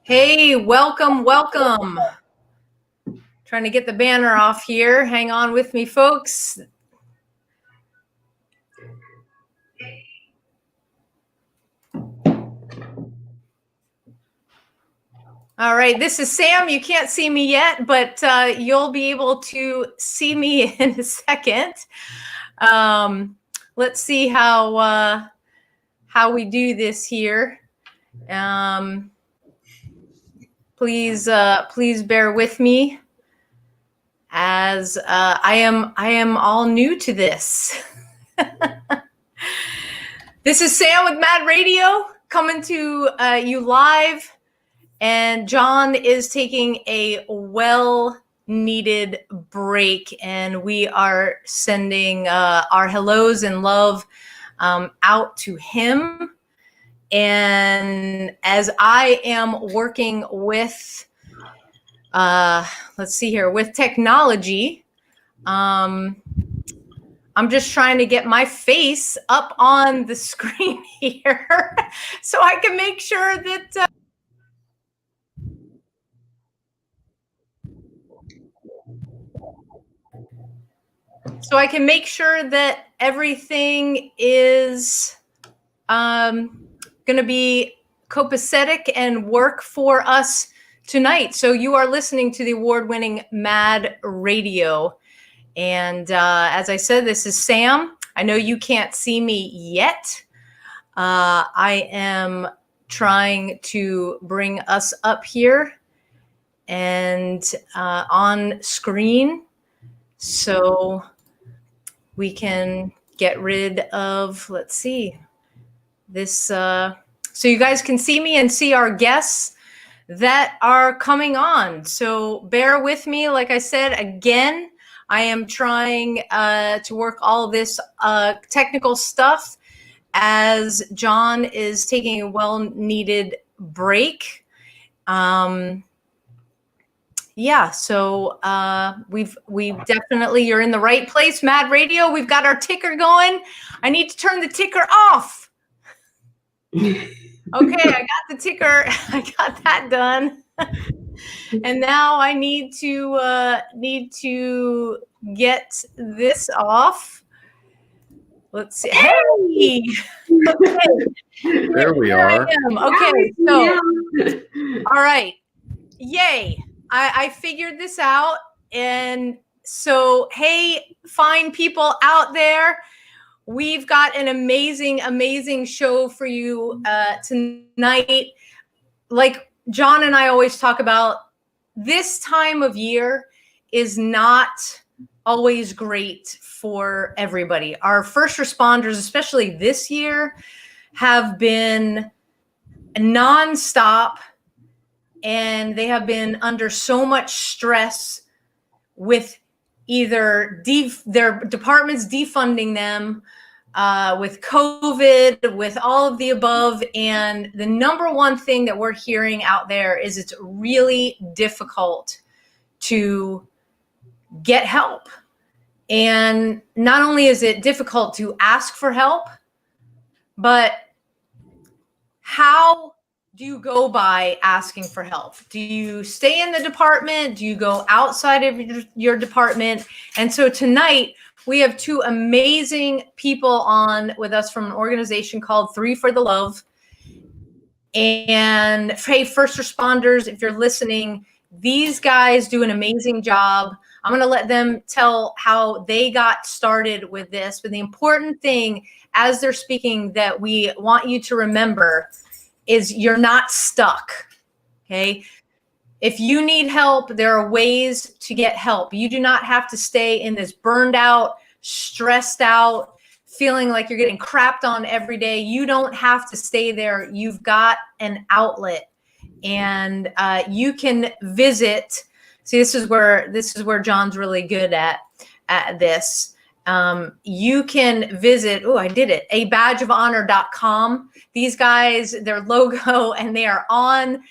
Hey, welcome, welcome. Trying to get the banner off here. Hang on with me, folks. All right, this is Sam. You can't see me yet, but you'll be able to see me in a second. Let's see how we do this here. Please bear with me as I am all new to this. This is Sam with Mad Radio coming to you live, and John is taking a well-needed break, and we are sending our hellos and love out to him. And as I am working with, let's see here, with technology, I'm just trying to get my face up on the screen here so I can make sure that everything is going to be copacetic and work for us tonight. So you are listening to the award-winning Mad Radio. And as I said, this is Sam. I know you can't see me yet. I am trying to bring us up here and on screen so we can get rid of, let's see, this, so you guys can see me and see our guests that are coming on. So bear with me. Like I said, again, I am trying to work all of this technical stuff as John is taking a well-needed break. Yeah, so we've definitely, you're in the right place, Mad Radio. We've got our ticker going. I need to turn the ticker off. Okay, I got the ticker. I got that done. And now I need to get this off. Let's see. Hey, okay. There we are. Okay, so all right, yay! I figured this out, and so hey, fine people out there, we've got an amazing show for you tonight. Like John and I always talk about, this time of year is not always great for everybody. Our first responders, especially this year, have been nonstop, and they have been under so much stress with either their departments defunding them, with COVID, with all of the above. And the number one thing that we're hearing out there is it's really difficult to get help. And not only is it difficult to ask for help, but how do you go by asking for help? Do you stay in the department? Do you go outside of your department? And so tonight we have two amazing people on with us from an organization called 3 for the Love. And hey, first responders, if you're listening, these guys do an amazing job. I'm going to let them tell how they got started with this. But the important thing as they're speaking that we want you to remember is you're not stuck, okay? If you need help, there are ways to get help. You do not have to stay in this burned out, stressed out, feeling like you're getting crapped on every day. You don't have to stay there. You've got an outlet, and you can visit. See, this is where John's really good at this. You can visit, I did it, abadgeofhonor.com. These guys, their logo, and they are on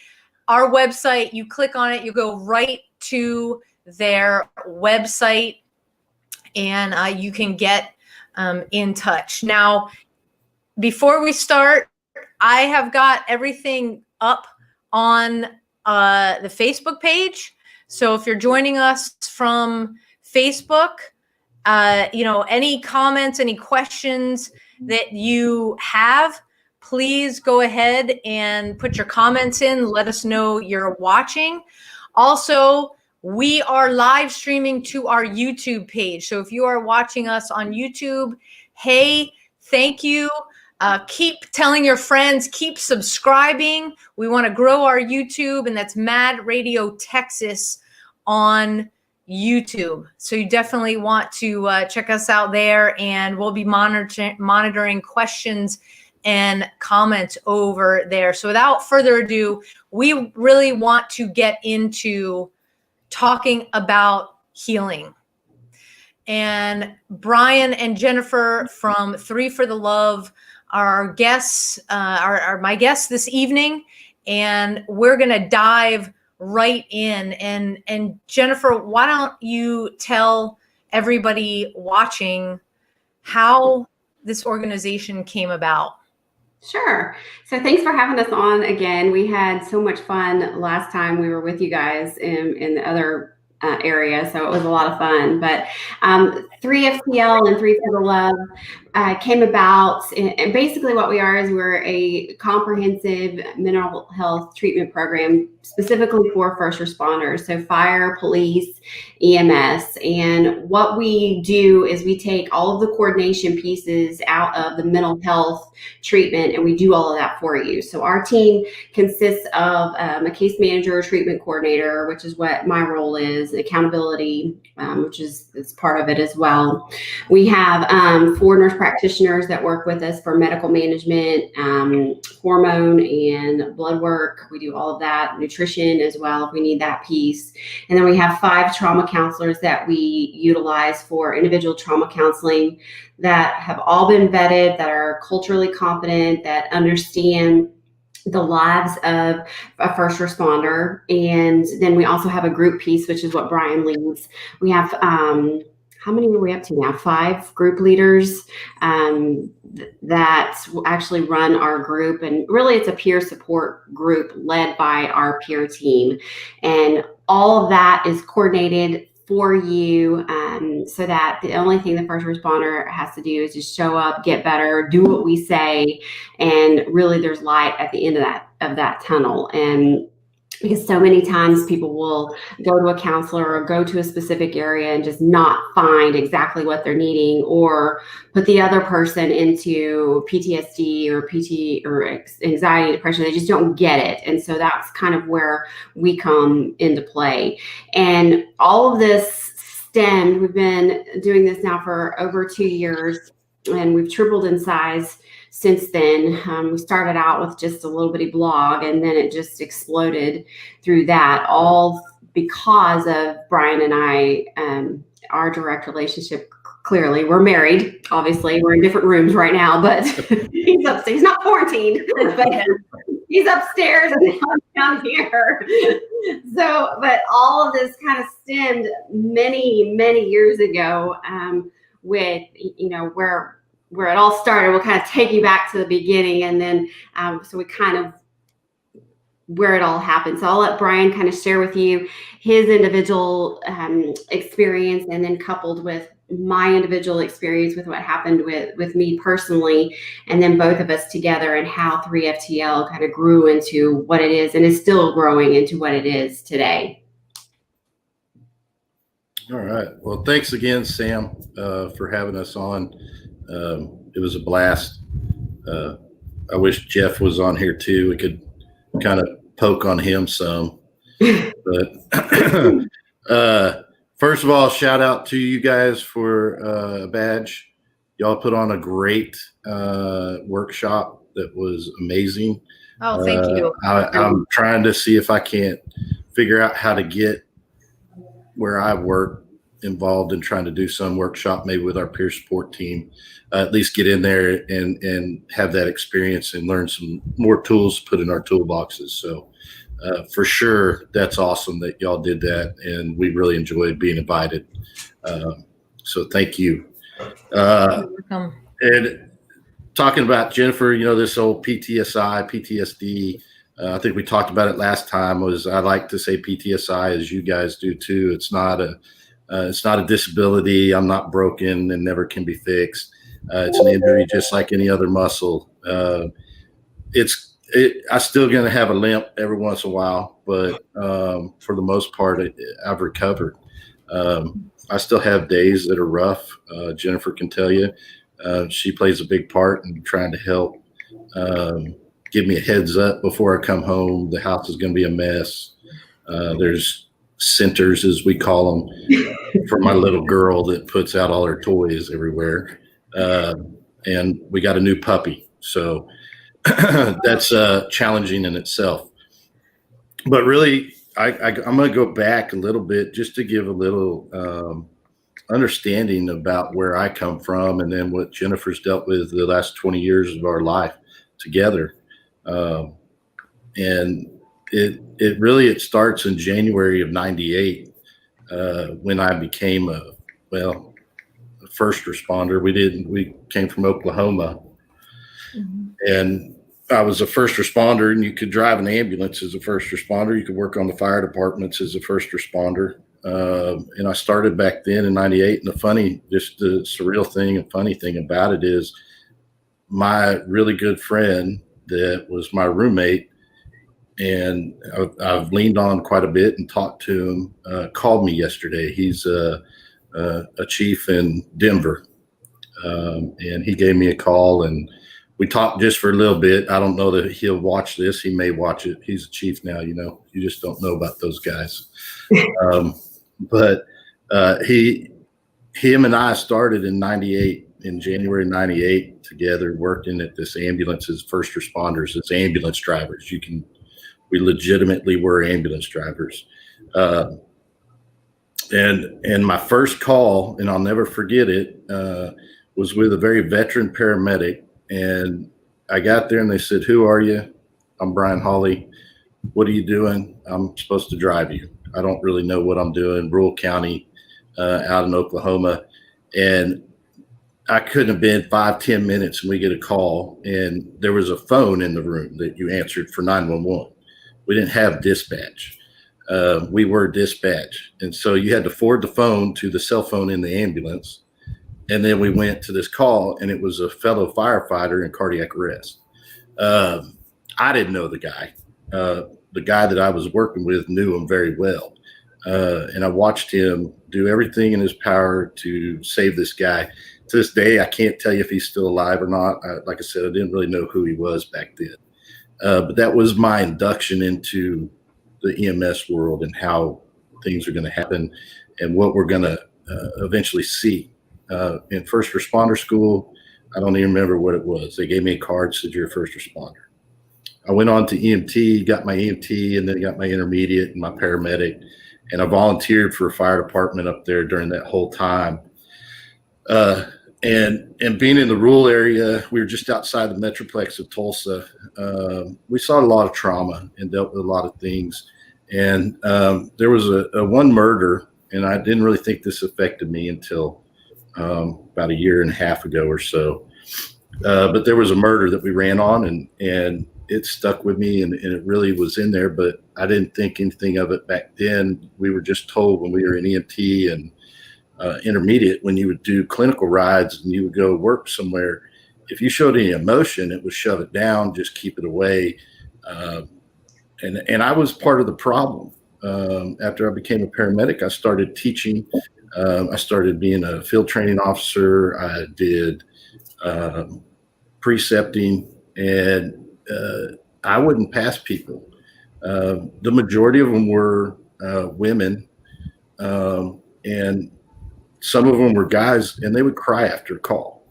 our website. You click on it, you go right to their website, and you can get in touch. Now, before we start, I have got everything up on the Facebook page. So if you're joining us from Facebook, any comments, any questions that you have, please go ahead and put your comments in. Let us know you're watching. Also, we are live streaming to our YouTube page. So if you are watching us on YouTube, hey, thank you. Keep telling your friends, keep subscribing. We want to grow our YouTube, and that's Mad Radio Texas on YouTube. So you definitely want to check us out there, and we'll be monitoring questions and comments over there. So without further ado, we really want to get into talking about healing. And Brian and Jennifer from Three for the Love are our guests, are my guests this evening, and we're gonna dive right in. And Jennifer, why don't you tell everybody watching how this organization came about? Sure. So thanks for having us on again. We had so much fun last time we were with you guys in the other area, so it was a lot of fun. But 3FTL and Three for the Love came about, and basically what we are is we're a comprehensive mental health treatment program specifically for first responders, so fire, police, EMS. And what we do is we take all of the coordination pieces out of the mental health treatment, and we do all of that for you. So our team consists of a case manager, treatment coordinator, which is what my role is, accountability, which is part of it as well. We have 4 nurse practitioners that work with us for medical management, hormone and blood work. We do all of that, nutrition as well if we need that piece. And then we have 5 trauma counselors that we utilize for individual trauma counseling that have all been vetted, that are culturally competent, that understand the lives of a first responder. And then we also have a group piece, which is what Brian leads. We have, how many are we up to now? 5 group leaders that actually run our group. And really it's a peer support group led by our peer team. And all of that is coordinated for you, so that the only thing the first responder has to do is just show up, get better, do what we say, and really there's light at the end of that tunnel. And because so many times people will go to a counselor or go to a specific area and just not find exactly what they're needing, or put the other person into PTSD or anxiety, depression. They just don't get it. And so that's kind of where we come into play. And all of this stemmed, we've been doing this now for over 2 years, and we've tripled in size since then. We started out with just a little bitty blog, and then it just exploded through that, all because of Brian and I, our direct relationship. Clearly, we're married. Obviously, we're in different rooms right now, but he's upstairs. He's not quarantined, but he's upstairs and I'm down here. So, but all of this kind of stemmed many, many years ago, with, where it all started. We'll kind of take you back to the beginning, and then so we kind of where it all happened. So I'll let Brian kind of share with you his individual experience, and then coupled with my individual experience with what happened with me personally, and then both of us together, and how 3FTL kind of grew into what it is and is still growing into what it is today. All right. Well, thanks again, Sam, for having us on. It was a blast. I wish Jeff was on here too. We could kind of poke on him some. But first of all, shout out to you guys for a badge. Y'all put on a great workshop that was amazing. Oh, thank you. I'm trying to see if I can't figure out how to get where I work involved in trying to do some workshop, maybe with our peer support team, at least get in there and have that experience and learn some more tools to put in our toolboxes. So for sure, that's awesome that y'all did that, and we really enjoyed being invited. So thank you. And talking about Jennifer, this old PTSD, I think we talked about it last time. Was I like to say PTSI, as you guys do too. It's not a disability. I'm not broken and never can be fixed. It's an injury just like any other muscle. I'm still going to have a limp every once in a while, but for the most part, I've recovered. I still have days that are rough. Jennifer can tell you. She plays a big part in trying to help give me a heads up before I come home. The house is going to be a mess. There's centers, as we call them, for my little girl that puts out all her toys everywhere. And we got a new puppy. So that's challenging in itself. But really, I'm going to go back a little bit just to give a little understanding about where I come from and then what Jennifer's dealt with the last 20 years of our life together. And it starts in January of '98 when I became a first responder. We came from Oklahoma, and I was a first responder, and you could drive an ambulance as a first responder. You could work on the fire departments as a first responder. And I started back then in '98. And the surreal thing and funny thing about it is my really good friend that was my roommate, and I've leaned on quite a bit and talked to him, called me yesterday. He's a chief in Denver. And he gave me a call, and we talked just for a little bit. I don't know that he'll watch this. He may watch it. He's a chief now, you just don't know about those guys. But him and I started in '98, in January '98 together, working at this ambulance as first responders, as ambulance drivers. We legitimately were ambulance drivers. And my first call, and I'll never forget it, was with a very veteran paramedic. And I got there and they said, "Who are you?" "I'm Brian Holley." "What are you doing?" "I'm supposed to drive you." I don't really know what I'm doing. Rural county, out in Oklahoma. And I couldn't have been 5-10 minutes and we get a call, and there was a phone in the room that you answered for 911. We didn't have dispatch. We were dispatch. And so you had to forward the phone to the cell phone in the ambulance. And then we went to this call, and it was a fellow firefighter in cardiac arrest. I didn't know the guy. The guy that I was working with knew him very well. And I watched him do everything in his power to save this guy. To this day, I can't tell you if he's still alive or not. Like I said, I didn't really know who he was back then. But that was my induction into the EMS world and how things are going to happen and what we're going to eventually see. In first responder school, I don't even remember what it was. They gave me a card, said you're a first responder. I went on to EMT, got my EMT, and then got my intermediate and my paramedic. And I volunteered for a fire department up there during that whole time. And being in the rural area, we were just outside the Metroplex of Tulsa. We saw a lot of trauma and dealt with a lot of things. And there was a one murder, and I didn't really think this affected me until about a year and a half ago or so. But there was a murder that we ran on, and it stuck with me, and it really was in there, but I didn't think anything of it back then. We were just told when we were in EMT and intermediate, when you would do clinical rides and you would go work somewhere, if you showed any emotion, it was shove it down, just keep it away. And I was part of the problem. After I became a paramedic, I started teaching. I started being a field training officer. I did precepting, and I wouldn't pass people. The majority of them were women, and some of them were guys, and they would cry after a call.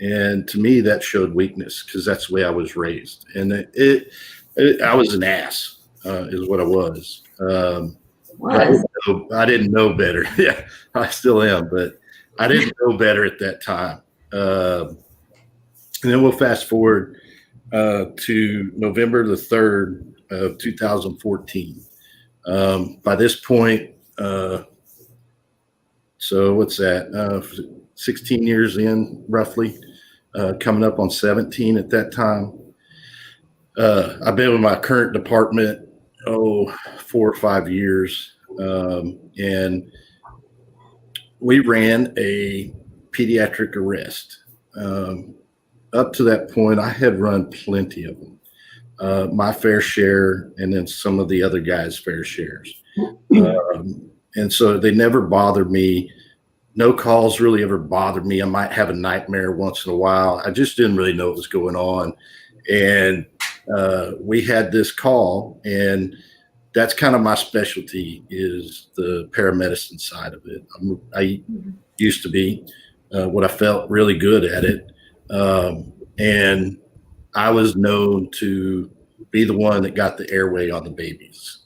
And to me, that showed weakness because that's the way I was raised. And I was an ass, is what I was. I didn't know better. Yeah, I still am, but I didn't know better at that time. And then we'll fast forward to November the 3rd of 2014. By this point, so what's that? 16 years in, roughly, coming up on 17 at that time. I've been with my current department, 4 or 5 years. And we ran a pediatric arrest. Up to that point, I had run plenty of them. My fair share, and then some of the other guys' fair shares. And so they never bothered me. No calls really ever bothered me. I might have a nightmare once in a while. I just didn't really know what was going on. And we had this call, and that's kind of my specialty, is the paramedicine side of it. I used to be what I felt really good at it. And I was known to be the one that got the airway on the babies.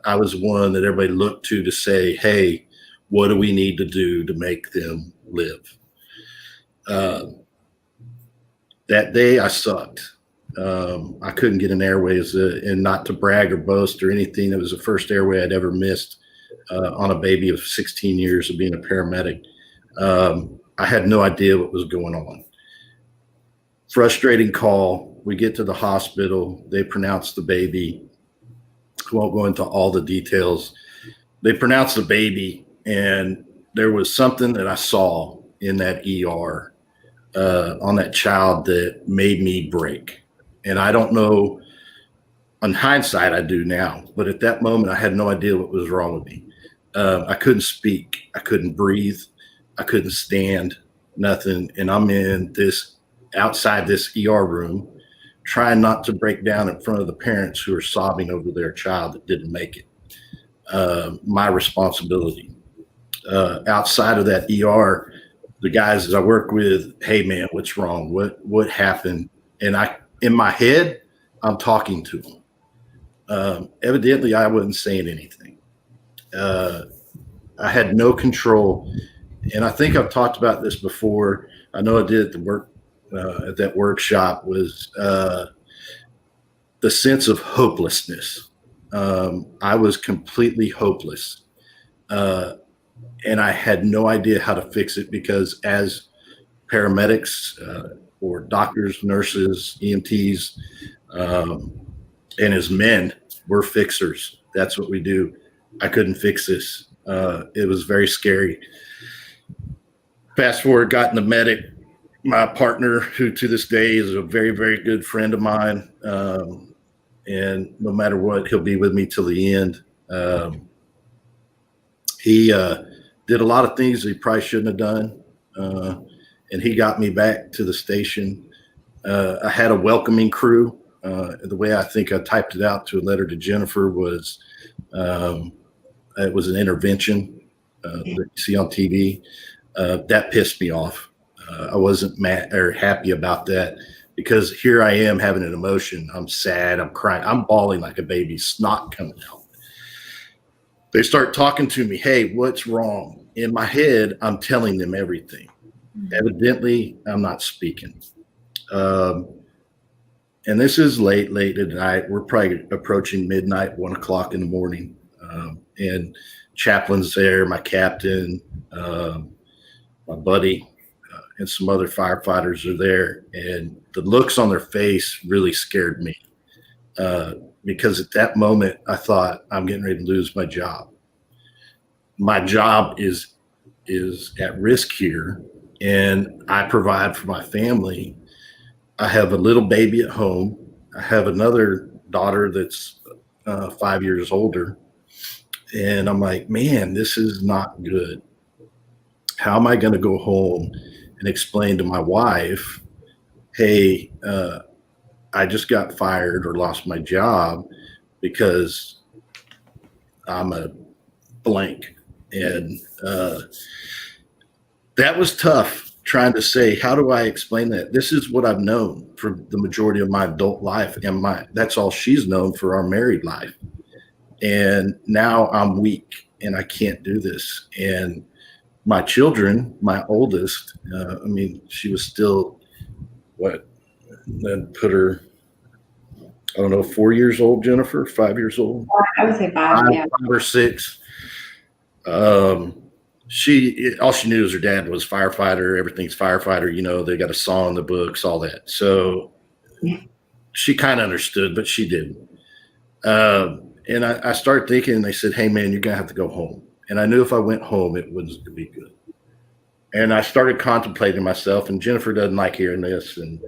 I was the one that everybody looked to say, hey, what do we need to do to make them live? That day I sucked. I couldn't get an airway, and not to brag or boast or anything. It was the first airway I'd ever missed on a baby of 16 years of being a paramedic. I had no idea what was going on. Frustrating call. We get to the hospital. They pronounce the baby. I won't go into all the details. They pronounce the baby, and there was something that I saw in that ER on that child that made me break. And I don't know, in hindsight, I do now, but at that moment, I had no idea what was wrong with me. I couldn't speak. I couldn't breathe. I couldn't stand, nothing. And I'm outside this ER room, trying not to break down in front of the parents who are sobbing over their child that didn't make it. My responsibility. Outside of that ER, the guys that I work with, hey man, what's wrong? What happened? And in my head, I'm talking to them. Evidently, I wasn't saying anything. I had no control. And I think I've talked about this before. I know I did at that workshop, was the sense of hopelessness. I was completely hopeless. And I had no idea how to fix it, because as paramedics or doctors, nurses, EMTs, and as men, we're fixers. That's what we do. I couldn't fix this. It was very scary. Fast forward, got in the medic. My partner, who to this day is a very, very good friend of mine, and no matter what, he'll be with me till the end. He did a lot of things that he probably shouldn't have done, and he got me back to the station. I had a welcoming crew. The way I think I typed it out to a letter to Jennifer was, it was an intervention that you see on TV. That pissed me off. I wasn't mad or happy about that, because here I am having an emotion. I'm sad. I'm crying. I'm bawling like a baby, snot coming out. They start talking to me. Hey, what's wrong? In my head, I'm telling them everything. Evidently, I'm not speaking. And this is late at night. We're probably approaching midnight, 1 o'clock in the morning. And chaplain's there, my captain, my buddy, and some other firefighters are there. And the looks on their face really scared me, because at that moment, I thought, I'm getting ready to lose my job. My job is at risk here, and I provide for my family. I have a little baby at home. I have another daughter that's 5 years older. And I'm like, man, this is not good. How am I going to go home and explain to my wife, hey, I just got fired or lost my job because I'm a blank. And that was tough, trying to say, how do I explain that? This is what I've known for the majority of my adult life, and that's all she's known for our married life. And now I'm weak and I can't do this. And my children, my oldest, she was still, then put her, I don't know, 4 years old, Jennifer, 5 years old. I would say five, yeah. 5 or 6. All she knew is her dad was firefighter. Everything's firefighter. They got a saw in the books, all that. So she kind of understood, but she didn't. And I started thinking, and they said, hey, man, you're going to have to go home. And I knew if I went home, it wouldn't be good. And I started contemplating myself, and Jennifer doesn't like hearing this. And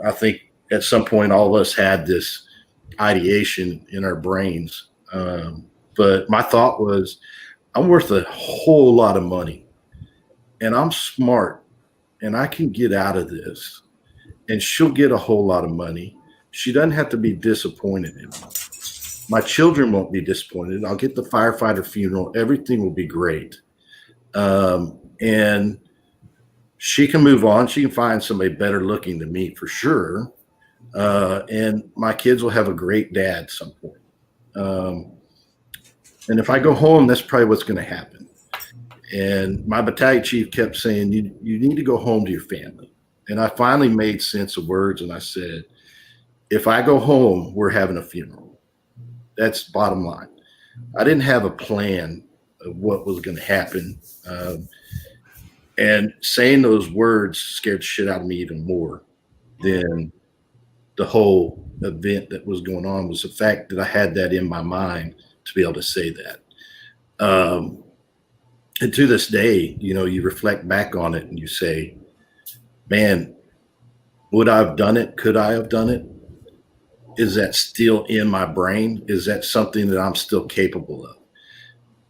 I think at some point, all of us had this ideation in our brains. But my thought was, I'm worth a whole lot of money, and I'm smart, and I can get out of this. And she'll get a whole lot of money. She doesn't have to be disappointed in me. My children won't be disappointed. I'll get the firefighter funeral. Everything will be great. And she can move on. She can find somebody better looking than me for sure. And my kids will have a great dad at some point. And if I go home, that's probably what's going to happen. And my battalion chief kept saying, you need to go home to your family. And I finally made sense of words, and I said, if I go home, we're having a funeral. That's bottom line. I didn't have a plan of what was going to happen. And saying those words scared the shit out of me even more than the whole event that was going on, was the fact that I had that in my mind to be able to say that. And to this day, you reflect back on it and you say, man, would I have done it? Could I have done it? Is that still in my brain? Is that something that I'm still capable of?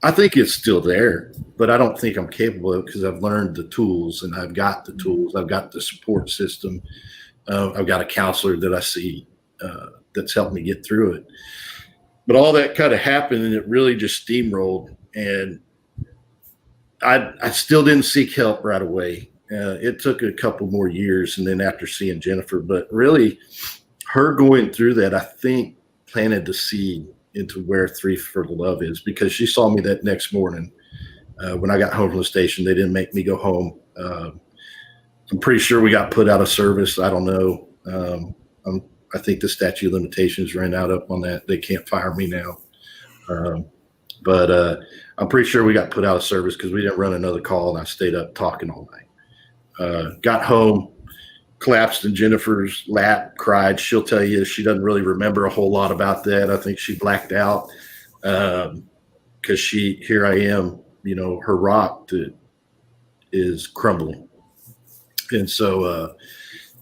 I think it's still there, but I don't think I'm capable of it because I've learned the tools, and I've got the tools. I've got the support system. I've got a counselor that I see that's helped me get through it. But all that kind of happened, and it really just steamrolled. And I still didn't seek help right away. It took a couple more years, and then after seeing Jennifer, but really her going through that, I think, planted the seed into where Three for the Love is, because she saw me that next morning when I got home from the station. They didn't make me go home. I'm pretty sure we got put out of service. I don't know. I think the statute of limitations ran out up on that. They can't fire me now. But I'm pretty sure we got put out of service because we didn't run another call, and I stayed up talking all night. Got home, collapsed in Jennifer's lap, cried. She'll tell you she doesn't really remember a whole lot about that. I think she blacked out because here I am, her rock that is crumbling. And so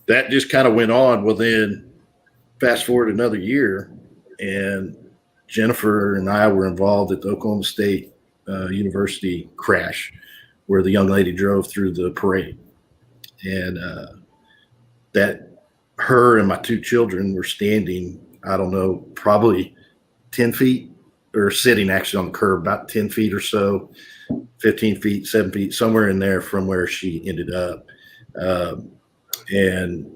that just kind of went on. Well, then fast forward another year, and Jennifer and I were involved at the Oklahoma State University crash where the young lady drove through the parade. And that her and my two children were standing, I don't know, probably 10 feet, or sitting actually on the curb about 10 feet or so, 15 feet, 7 feet, somewhere in there from where she ended up. And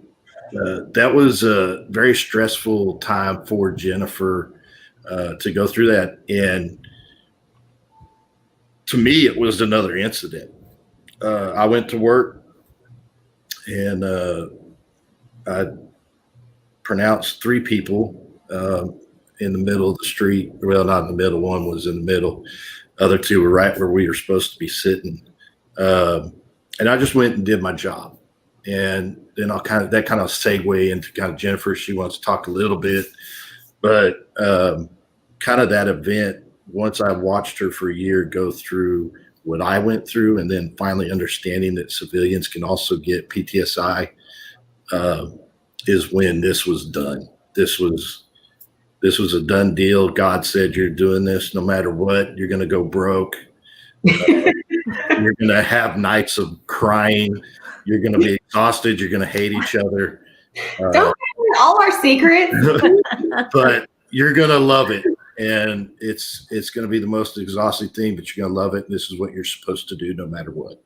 that was a very stressful time for Jennifer to go through that. And to me, it was another incident. I went to work, and I pronounced three people in the middle of the street. Well, not in the middle. One was in the middle. Other two were right where we were supposed to be sitting. And I just went and did my job. And then that kind of segue into kind of Jennifer. She wants to talk a little bit, but kind of that event, once I watched her for a year go through what I went through, and then finally understanding that civilians can also get PTSD, is when this was done. This was a done deal. God said, you're doing this no matter what. You're going to go broke. You're going to have nights of crying. You're going to be exhausted. You're going to hate each other. Don't tell all our secrets. But you're going to love it. And it's going to be the most exhausting thing, but you're going to love it. This is what you're supposed to do no matter what.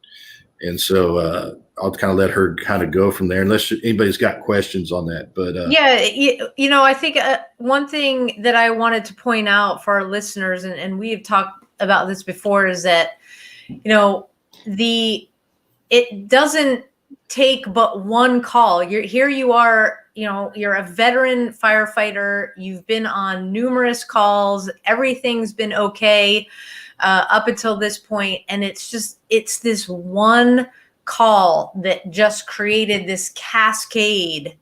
And so I'll kind of let her kind of go from there, unless anybody's got questions on that. But yeah, I think one thing that I wanted to point out for our listeners, and we have talked about this before, is that, it doesn't take but one call. You are, you're a veteran firefighter. You've been on numerous calls. Everything's been okay up until this point. And it's this one call that just created this cascade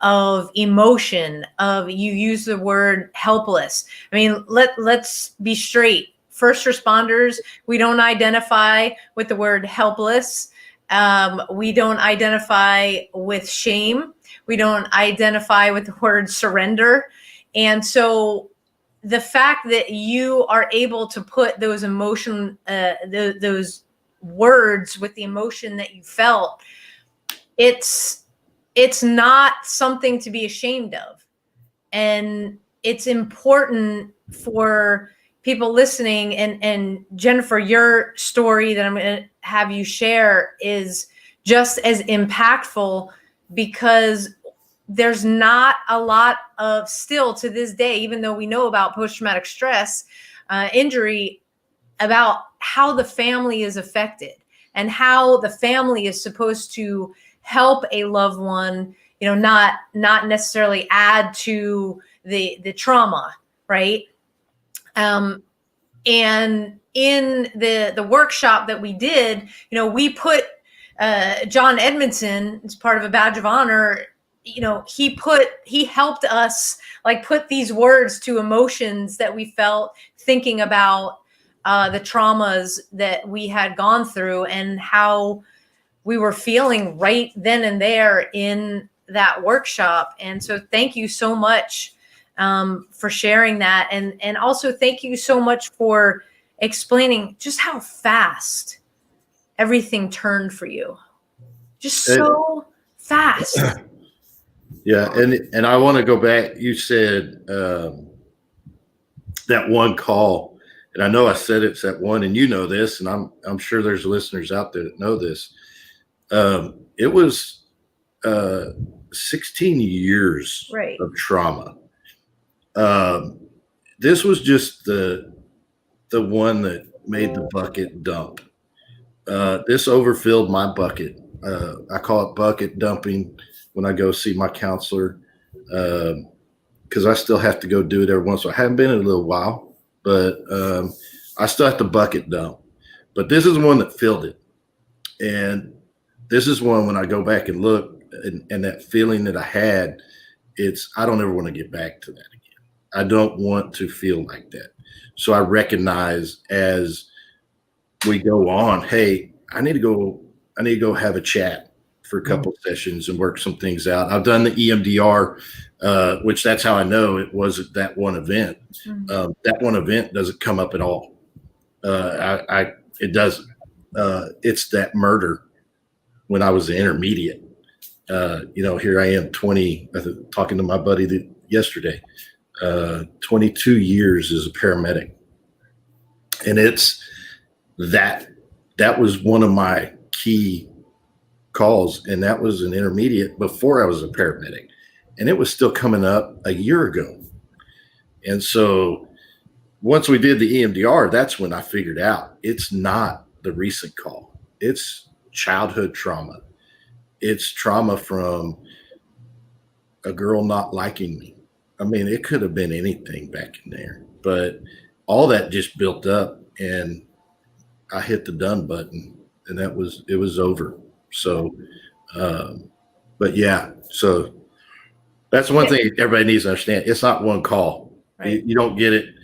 of emotion, of, you use the word helpless. I mean, let's be straight. First responders, we don't identify with the word helpless. We don't identify with shame. We don't identify with the word surrender. And so the fact that you are able to put those those words with the emotion that you felt, it's not something to be ashamed of. And it's important for people listening. And Jennifer, your story that I'm going to have you share is just as impactful, because there's not a lot of, still to this day, even though we know about post-traumatic stress injury, about how the family is affected and how the family is supposed to help a loved one, not necessarily add to the trauma, right? And in the workshop that we did, we put John Edmondson as part of a badge of honor. He helped us like put these words to emotions that we felt, thinking about the traumas that we had gone through and how we were feeling right then and there in that workshop. And so thank you so much for sharing that. And also thank you so much for explaining just how fast everything turned for you. Just so fast. Yeah. And I want to go back. You said that one call, and I know I said it's that one, and you know this, and I'm sure there's listeners out there that know this. It was 16 years of trauma. This was just the one that made the bucket dump. This overfilled my bucket. I call it bucket dumping when I go see my counselor, because I still have to go do it every once in a while. I haven't been in a little while, but I still have to bucket dump. But this is the one that filled it. And this is one, when I go back and look, and that feeling that I had, I don't ever want to get back to that again. I don't want to feel like that. So I recognize as we go on, hey, I need to go have a chat for a couple of sessions and work some things out. I've done the EMDR, which that's how I know it wasn't that one event. That one event doesn't come up at all. It doesn't. It's that murder when I was an intermediate. Here I am, talking to my buddy yesterday, 22 years as a paramedic. And it's that was one of my key calls. And that was an intermediate before I was a paramedic. And it was still coming up a year ago. And so once we did the EMDR, that's when I figured out it's not the recent call. It's childhood trauma. It's trauma from a girl not liking me. I mean, it could have been anything back in there, but all that just built up, and I hit the done button, and it was over. So, but yeah, so that's one thing everybody needs to understand. It's not one call. Right. You don't get it.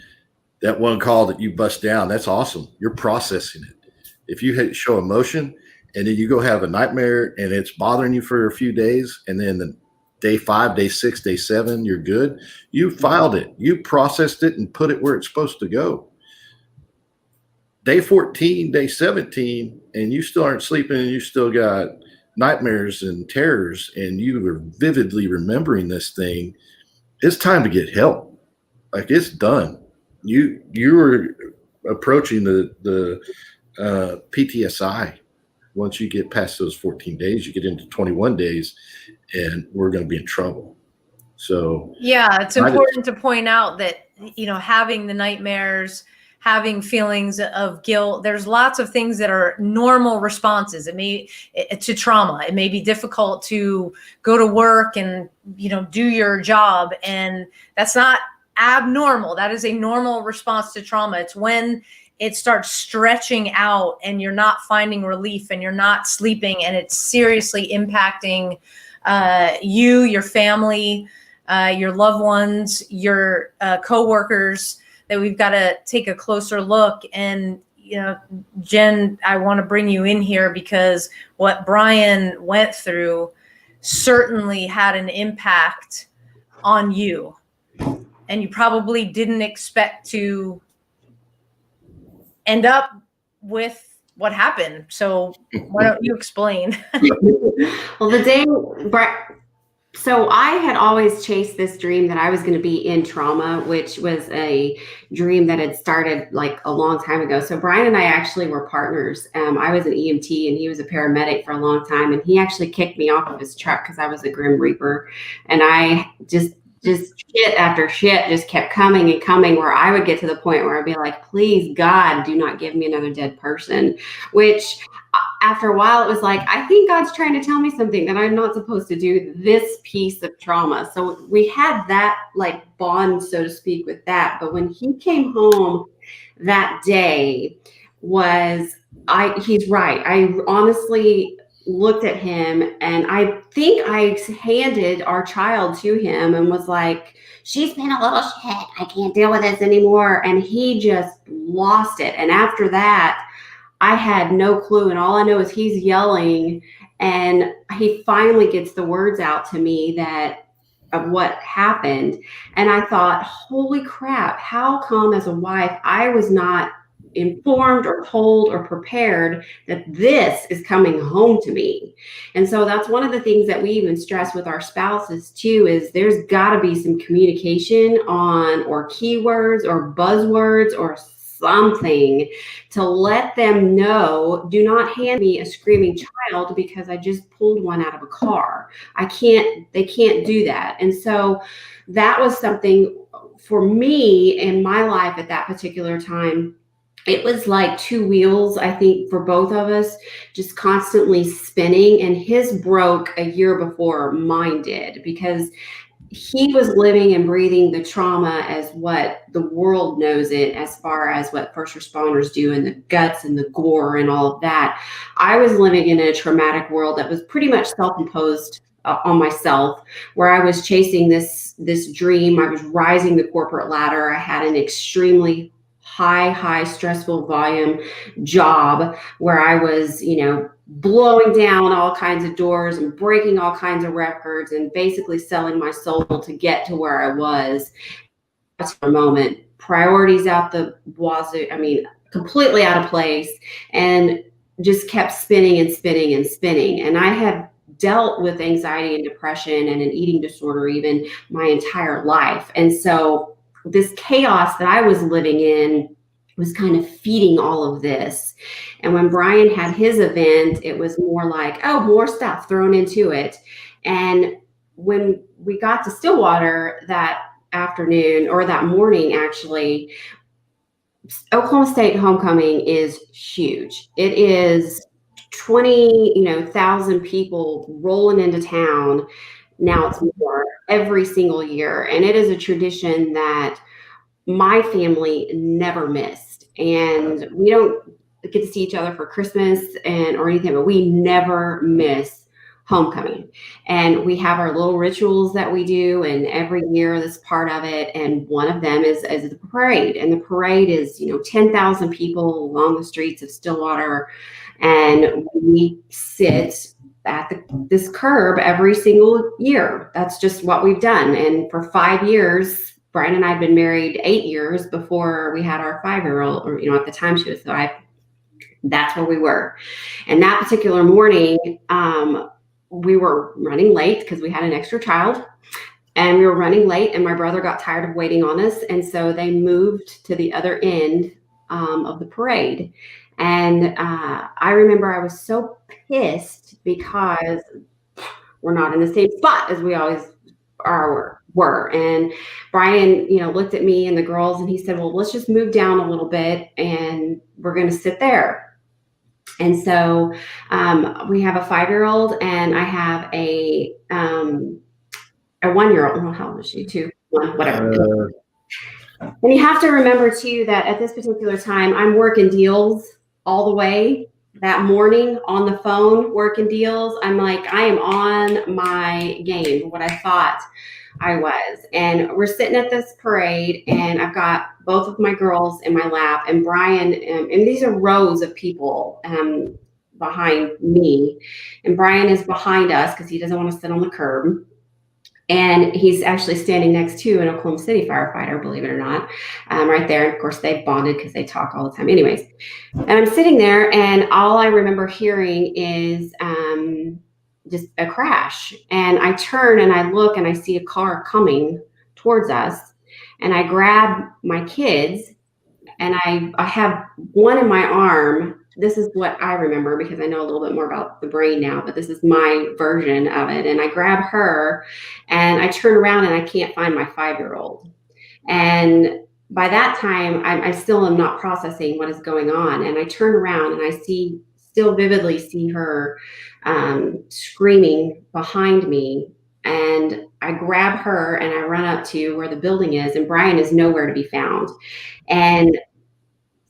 That one call that you bust down, that's awesome. You're processing it. If you show emotion and then you go have a nightmare and it's bothering you for a few days, and then the day 5, day 6, day 7, you're good. You filed it. You processed it and put it where it's supposed to go. Day 14, day 17, and you still aren't sleeping, and you still got nightmares and terrors, and you are vividly remembering this thing. It's time to get help. Like, it's done. You are approaching the PTSI. Once you get past those 14 days, you get into 21 days, and we're going to be in trouble. So yeah, it's important to point out that, having the nightmares, having feelings of guilt, there's lots of things that are normal responses. To trauma. It may be difficult to go to work and, do your job, and that's not abnormal. That is a normal response to trauma. It's when it starts stretching out and you're not finding relief and you're not sleeping, and it's seriously impacting you, your family, your loved ones, your coworkers, that we've got to take a closer look. And, you know, Jen, I want to bring you in here because what Brian went through certainly had an impact on you. And you probably didn't expect to end up with what happened. So why don't you explain? Well, so I had always chased this dream that I was going to be in trauma, which was a dream that had started like a long time ago. So Brian and I actually were partners. I was an EMT and he was a paramedic for a long time. And he actually kicked me off of his truck because I was a Grim Reaper. And I just shit after shit just kept coming and coming, where I would get to the point where I'd be like, please, God, do not give me another dead person, which after a while, it was like, I think God's trying to tell me something, that I'm not supposed to do this piece of trauma. So we had that like bond, so to speak, with that. But when he came home that day, he's right. I honestly looked at him, and I think I handed our child to him and was like, she's been a little shit. I can't deal with this anymore. And he just lost it. And after that, I had no clue. And all I know is he's yelling, and he finally gets the words out to me of what happened. And I thought, holy crap, how come as a wife, I was not informed or told or prepared that this is coming home to me. And so that's one of the things that we even stress with our spouses too, is there's got to be some communication on, or keywords or buzzwords or something to let them know, do not hand me a screaming child because I just pulled one out of a car. They can't do that. And so that was something for me in my life at that particular time. It was like two wheels, I think, for both of us, just constantly spinning. And his broke a year before mine did, because he was living and breathing the trauma as what the world knows it, as far as what first responders do, and the guts and the gore and all of that. I was living in a traumatic world that was pretty much self-imposed on myself, where I was chasing this dream. I was rising the corporate ladder. I had an extremely high stressful volume job where I was, blowing down all kinds of doors and breaking all kinds of records and basically selling my soul to get to where I was. That's a moment. Priorities out the wazoo. Completely out of place, and just kept spinning and spinning and spinning. And I had dealt with anxiety and depression and an eating disorder even my entire life. And so this chaos that I was living in was kind of feeding all of this. And when Brian had his event, it was more like, oh, more stuff thrown into it. And when we got to Stillwater that afternoon, or that morning, actually, Oklahoma State homecoming is huge. It is 20,000 people rolling into town. Now it's more every single year. And it is a tradition that my family never missed. And we don't get to see each other for Christmas or anything, but we never miss homecoming. And we have our little rituals that we do, and every year that's part of it. And one of them is the parade. And the parade is, 10,000 people along the streets of Stillwater. And we sit at this curb every single year. That's just what we've done. And for 5 years, Brian and I had been married 8 years before we had our 5-year-old, or, at the time she was 5. That's where we were. And that particular morning, we were running late because we had an extra child, and we were running late, and my brother got tired of waiting on us. And so they moved to the other end of the parade. And I remember I was so pissed because we're not in the same spot as we always were. And Brian, looked at me and the girls, and he said, well, let's just move down a little bit and we're going to sit there. And so we have a 5-year-old, and I have a 1-year-old. Oh, how old is she? 2, 1, whatever. And you have to remember too that at this particular time, I'm working deals all the way. that morning on the phone working deals, I'm like, I am on my game, what I thought I was. And we're sitting at this parade, and I've got both of my girls in my lap, and Brian, and these are rows of people behind me. And Brian is behind us because he doesn't want to sit on the curb. And he's actually standing next to an Oklahoma City firefighter, believe it or not, right there. And of course, they've bonded because they talk all the time. Anyways, and I'm sitting there, and all I remember hearing is just a crash. And I turn and I look, and I see a car coming towards us. And I grab my kids, and I have one in my arm. This is what I remember because I know a little bit more about the brain now, but this is my version of it. And I grab her, and I turn around, and I can't find my 5-year-old. And by that time, I still am not processing what is going on. And I turn around, and I still vividly see her screaming behind me. And I grab her, and I run up to where the building is, and Brian is nowhere to be found. And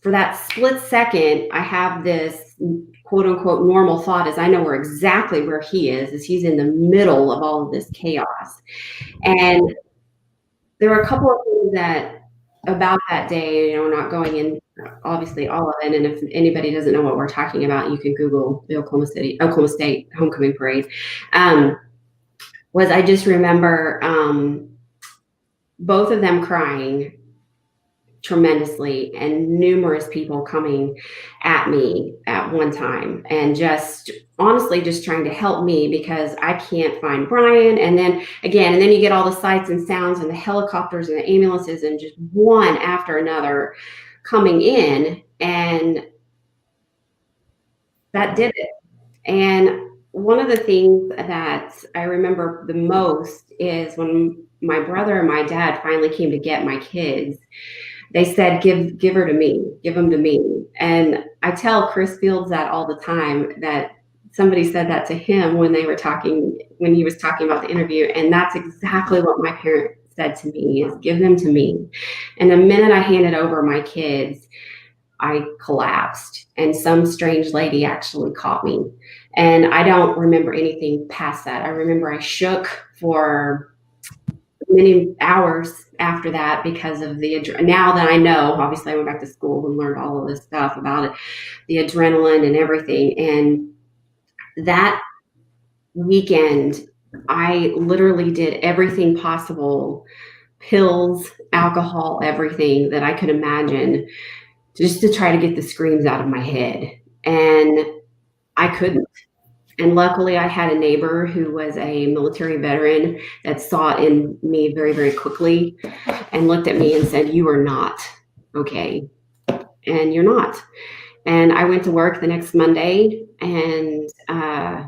for that split second, I have this quote unquote normal thought, as I know exactly where he is he's in the middle of all of this chaos. And there were a couple of things that about that day, we're not going in obviously all of it. And if anybody doesn't know what we're talking about, you can Google the Oklahoma State homecoming parade. Was I just remember both of them crying tremendously, and numerous people coming at me at one time, and just honestly just trying to help me because I can't find Brian. And then you get all the sights and sounds and the helicopters and the ambulances, and just one after another coming in, and that did it. And one of the things that I remember the most is when my brother and my dad finally came to get my kids. They said, give her to me, give them to me. And I tell Chris Fields that all the time, that somebody said that to him when he was talking about the interview. And that's exactly what my parents said to me, is give them to me. And the minute I handed over my kids, I collapsed, and some strange lady actually caught me. And I don't remember anything past that. I remember I shook for many hours after that because of now that I know, obviously I went back to school and learned all of this stuff about it, the adrenaline and everything. And that weekend, I literally did everything possible, pills, alcohol, everything that I could imagine, just to try to get the screams out of my head. And I couldn't. And luckily, I had a neighbor who was a military veteran that saw it in me very, very quickly and looked at me and said, "You are not okay. And you're not." And I went to work the next Monday, and I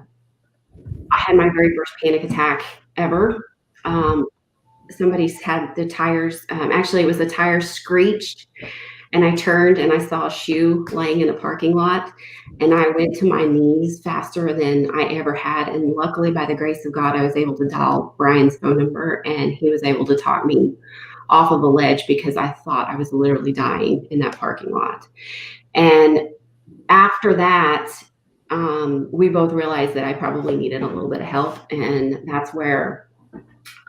had my very first panic attack ever. Somebody's had the tires, actually it was the tires screeched, and I turned and I saw a shoe laying in the parking lot, and I went to my knees faster than I ever had. And luckily, by the grace of God, I was able to dial Brian's phone number, and he was able to talk me off of the ledge because I thought I was literally dying in that parking lot. And after that, we both realized that I probably needed a little bit of help. And that's where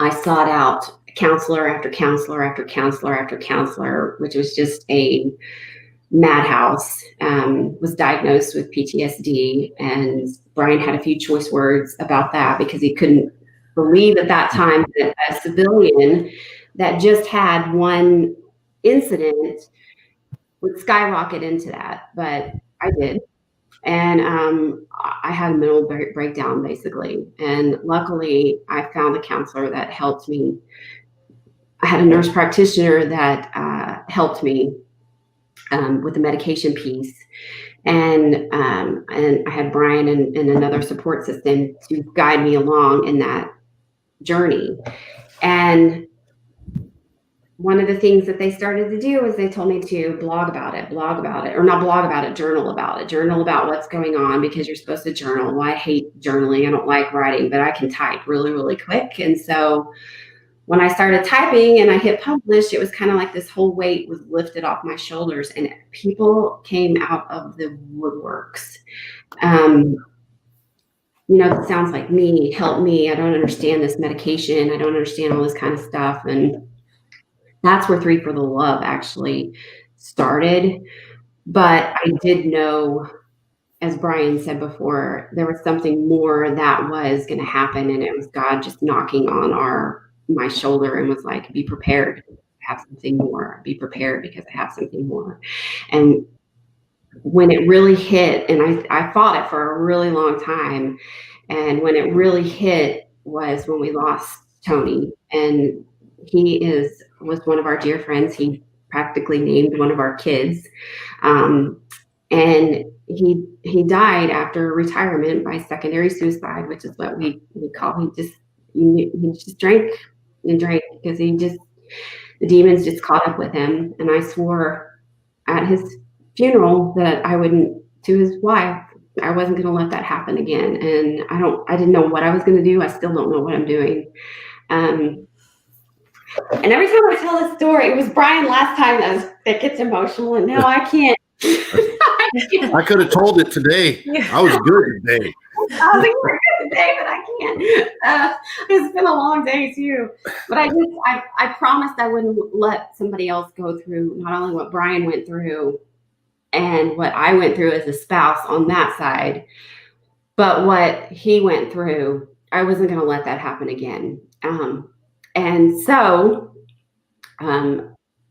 I sought out counselor after counselor after counselor after counselor, which was just a madhouse. Was diagnosed with PTSD, and Brian had a few choice words about that because he couldn't believe at that time that a civilian that just had one incident would skyrocket into that, but I did. And I had a mental breakdown, basically. And luckily, I found a counselor that helped me. I had a nurse practitioner that helped me with the medication piece. And I had Brian and another support system to guide me along in that journey. And one of the things that they started to do is they told me to blog about it, or not blog about it, journal about what's going on, because you're supposed to journal. Well, I hate journaling. I don't like writing, but I can type really, really quick. And so when I started typing and I hit publish, it was kind of like this whole weight was lifted off my shoulders, and people came out of the woodworks. It sounds like me, help me. I don't understand this medication. I don't understand all this kind of stuff. And that's where 3 for the Love actually started. But I did know, as Brian said before, there was something more that was going to happen, and it was God just knocking on my shoulder and was like, be prepared, I have something more. Be prepared because I have something more. And when it really hit, and I fought it for a really long time, and when it really hit was when we lost Tony, and he was one of our dear friends. He practically named one of our kids, and he died after retirement by secondary suicide, which is what we call. He just drank and drank because the demons just caught up with him. And I swore at his funeral that to his wife, I wasn't going to let that happen again. And I didn't know what I was going to do. I still don't know what I'm doing. And every time I tell this story, it was Brian last time that gets emotional, and now I can't. I could have told it today. I was good today. I think we're good today, but I can't. It's been a long day too. But I promised I wouldn't let somebody else go through not only what Brian went through and what I went through as a spouse on that side, but what he went through. I wasn't going to let that happen again. And so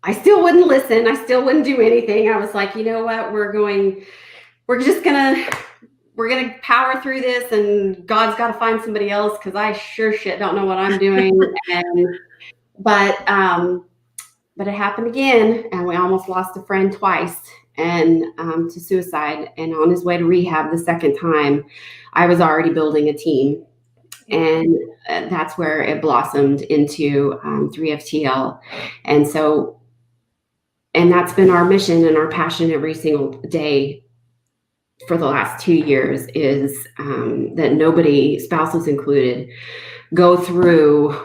I still wouldn't listen. I still wouldn't do anything. I was like, you know what? We're going to power through this, and God's got to find somebody else, because I sure shit don't know what I'm doing. But it happened again, and we almost lost a friend twice, and to suicide. And on his way to rehab the second time, I was already building a team. And that's where it blossomed into 3FTL. And that's been our mission and our passion every single day for the last 2 years, is that nobody, spouses included, go through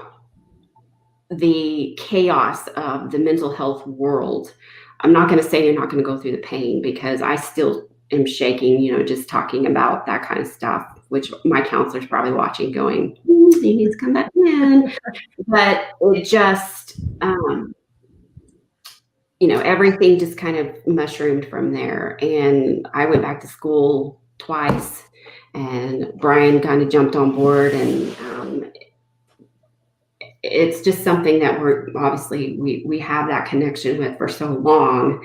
the chaos of the mental health world. I'm not going to say you're not going to go through the pain, because I still am shaking, just talking about that kind of stuff, which my counselor's probably watching going, he needs to come back in. But it just, everything just kind of mushroomed from there. And I went back to school twice, and Brian kind of jumped on board. And it's just something that we have that connection with for so long,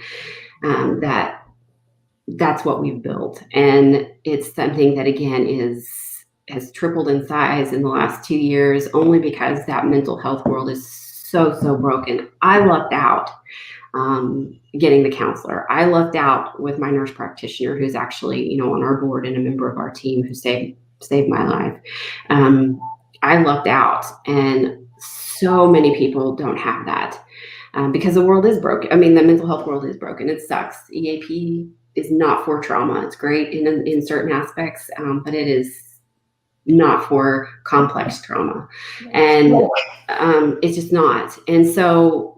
that's what we've built. And it's something that, again, has tripled in size in the last 2 years, only because that mental health world is so broken. I lucked out getting the counselor. I lucked out with my nurse practitioner, who's actually, on our board and a member of our team, who saved my life. I lucked out, and so many people don't have that, because the world is broken. I mean, the mental health world is broken. It sucks. EAP is not for trauma. It's great in certain aspects, but it is not for complex trauma. And it's just not. And so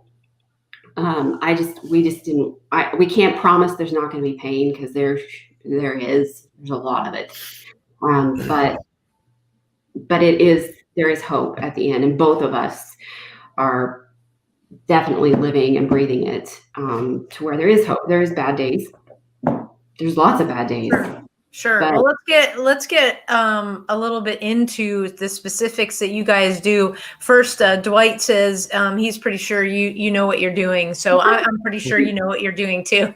we can't promise there's not going to be pain, because there's a lot of it. But there is hope at the end, and both of us are definitely living and breathing it, to where there is hope. There is bad days. There's lots of bad days. Sure. But, well, let's get a little bit into the specifics that you guys do. First, Dwight says he's pretty sure you know what you're doing. So I'm pretty sure you know what you're doing too.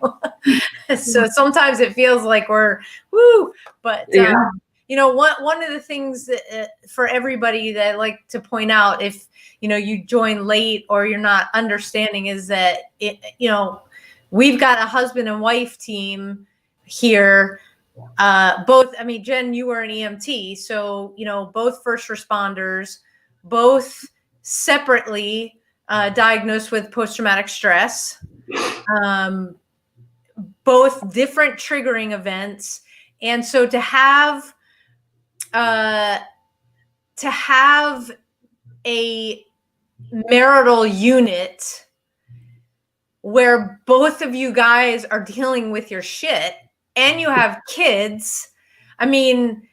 So sometimes it feels like we're woo, but one of the things that for everybody that I like to point out, if you join late or you're not understanding, is that we've got a husband and wife team here. Jen, you were an EMT, so both first responders, both separately diagnosed with post-traumatic stress, both different triggering events. And so to have a marital unit where both of you guys are dealing with your shit and you have kids. I mean,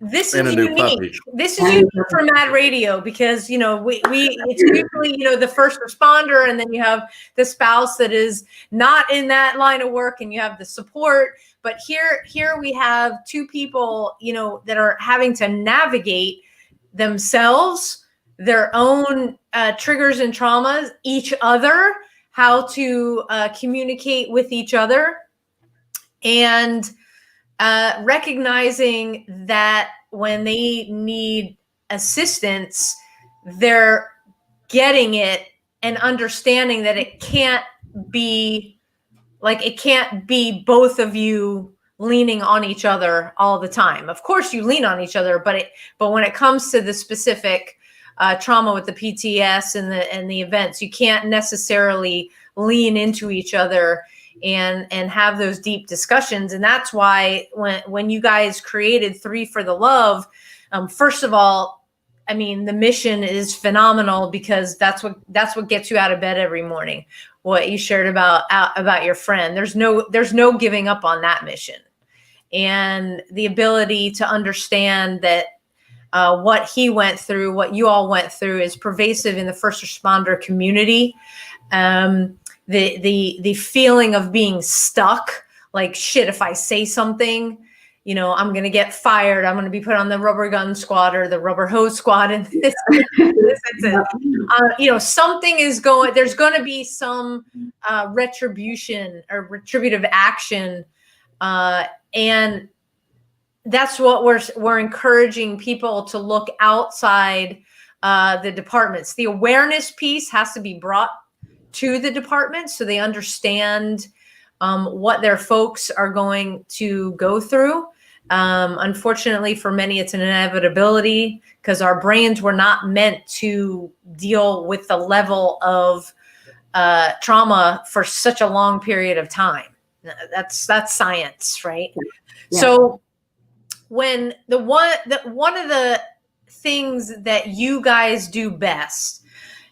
this is unique. This is unique for Mad Radio because, you know, we it's usually, you know, the first responder, and then you have the spouse that is not in that line of work, and you have the support. But here we have two people, you know, that are having to navigate themselves, their own triggers and traumas, each other, how to communicate with each other, and recognizing that when they need assistance, they're getting it, and understanding that it can't be both of you leaning on each other all the time. Of course you lean on each other, but when it comes to the specific trauma with the PTS and the events, you can't necessarily lean into each other and have those deep discussions. And that's why when you guys created 3 for the Love, first of all, I mean, the mission is phenomenal because that's what gets you out of bed every morning. What you shared about your friend, there's no giving up on that mission, and the ability to understand that what he went through, what you all went through, is pervasive in the first responder community. The feeling of being stuck, like, shit, if I say something, you know, I'm going to get fired. I'm going to be put on the rubber gun squad or the rubber hose squad. And this instance, you know, something is going, there's going to be some retribution or retributive action. And that's what we're encouraging people to look outside the departments. The awareness piece has to be brought to the department so they understand what their folks are going to go through. Unfortunately, for many, it's an inevitability because our brains were not meant to deal with the level of trauma for such a long period of time. That's science, right? Yeah. So when one of the things that you guys do best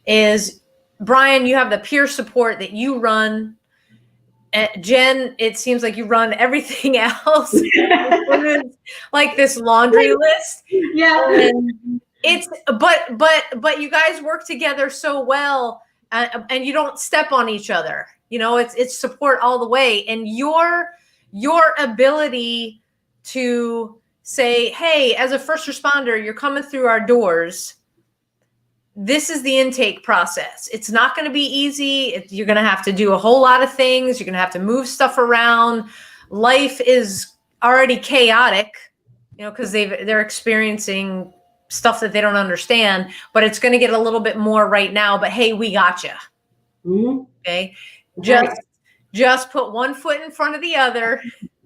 is, Brian, you have the peer support that you run. Jen, it seems like you run everything else. Like this laundry list. Yeah. And but you guys work together so well, and you don't step on each other. You know, it's support all the way. And your ability to say, hey, as a first responder, you're coming through our doors. This is the intake process. It's not going to be easy. You're going to have to do a whole lot of things. You're going to have to move stuff around. Life is already chaotic, you know, because they're experiencing stuff that they don't understand, but it's going to get a little bit more right now. But hey, we got you. Mm-hmm. Okay. Just put one foot in front of the other.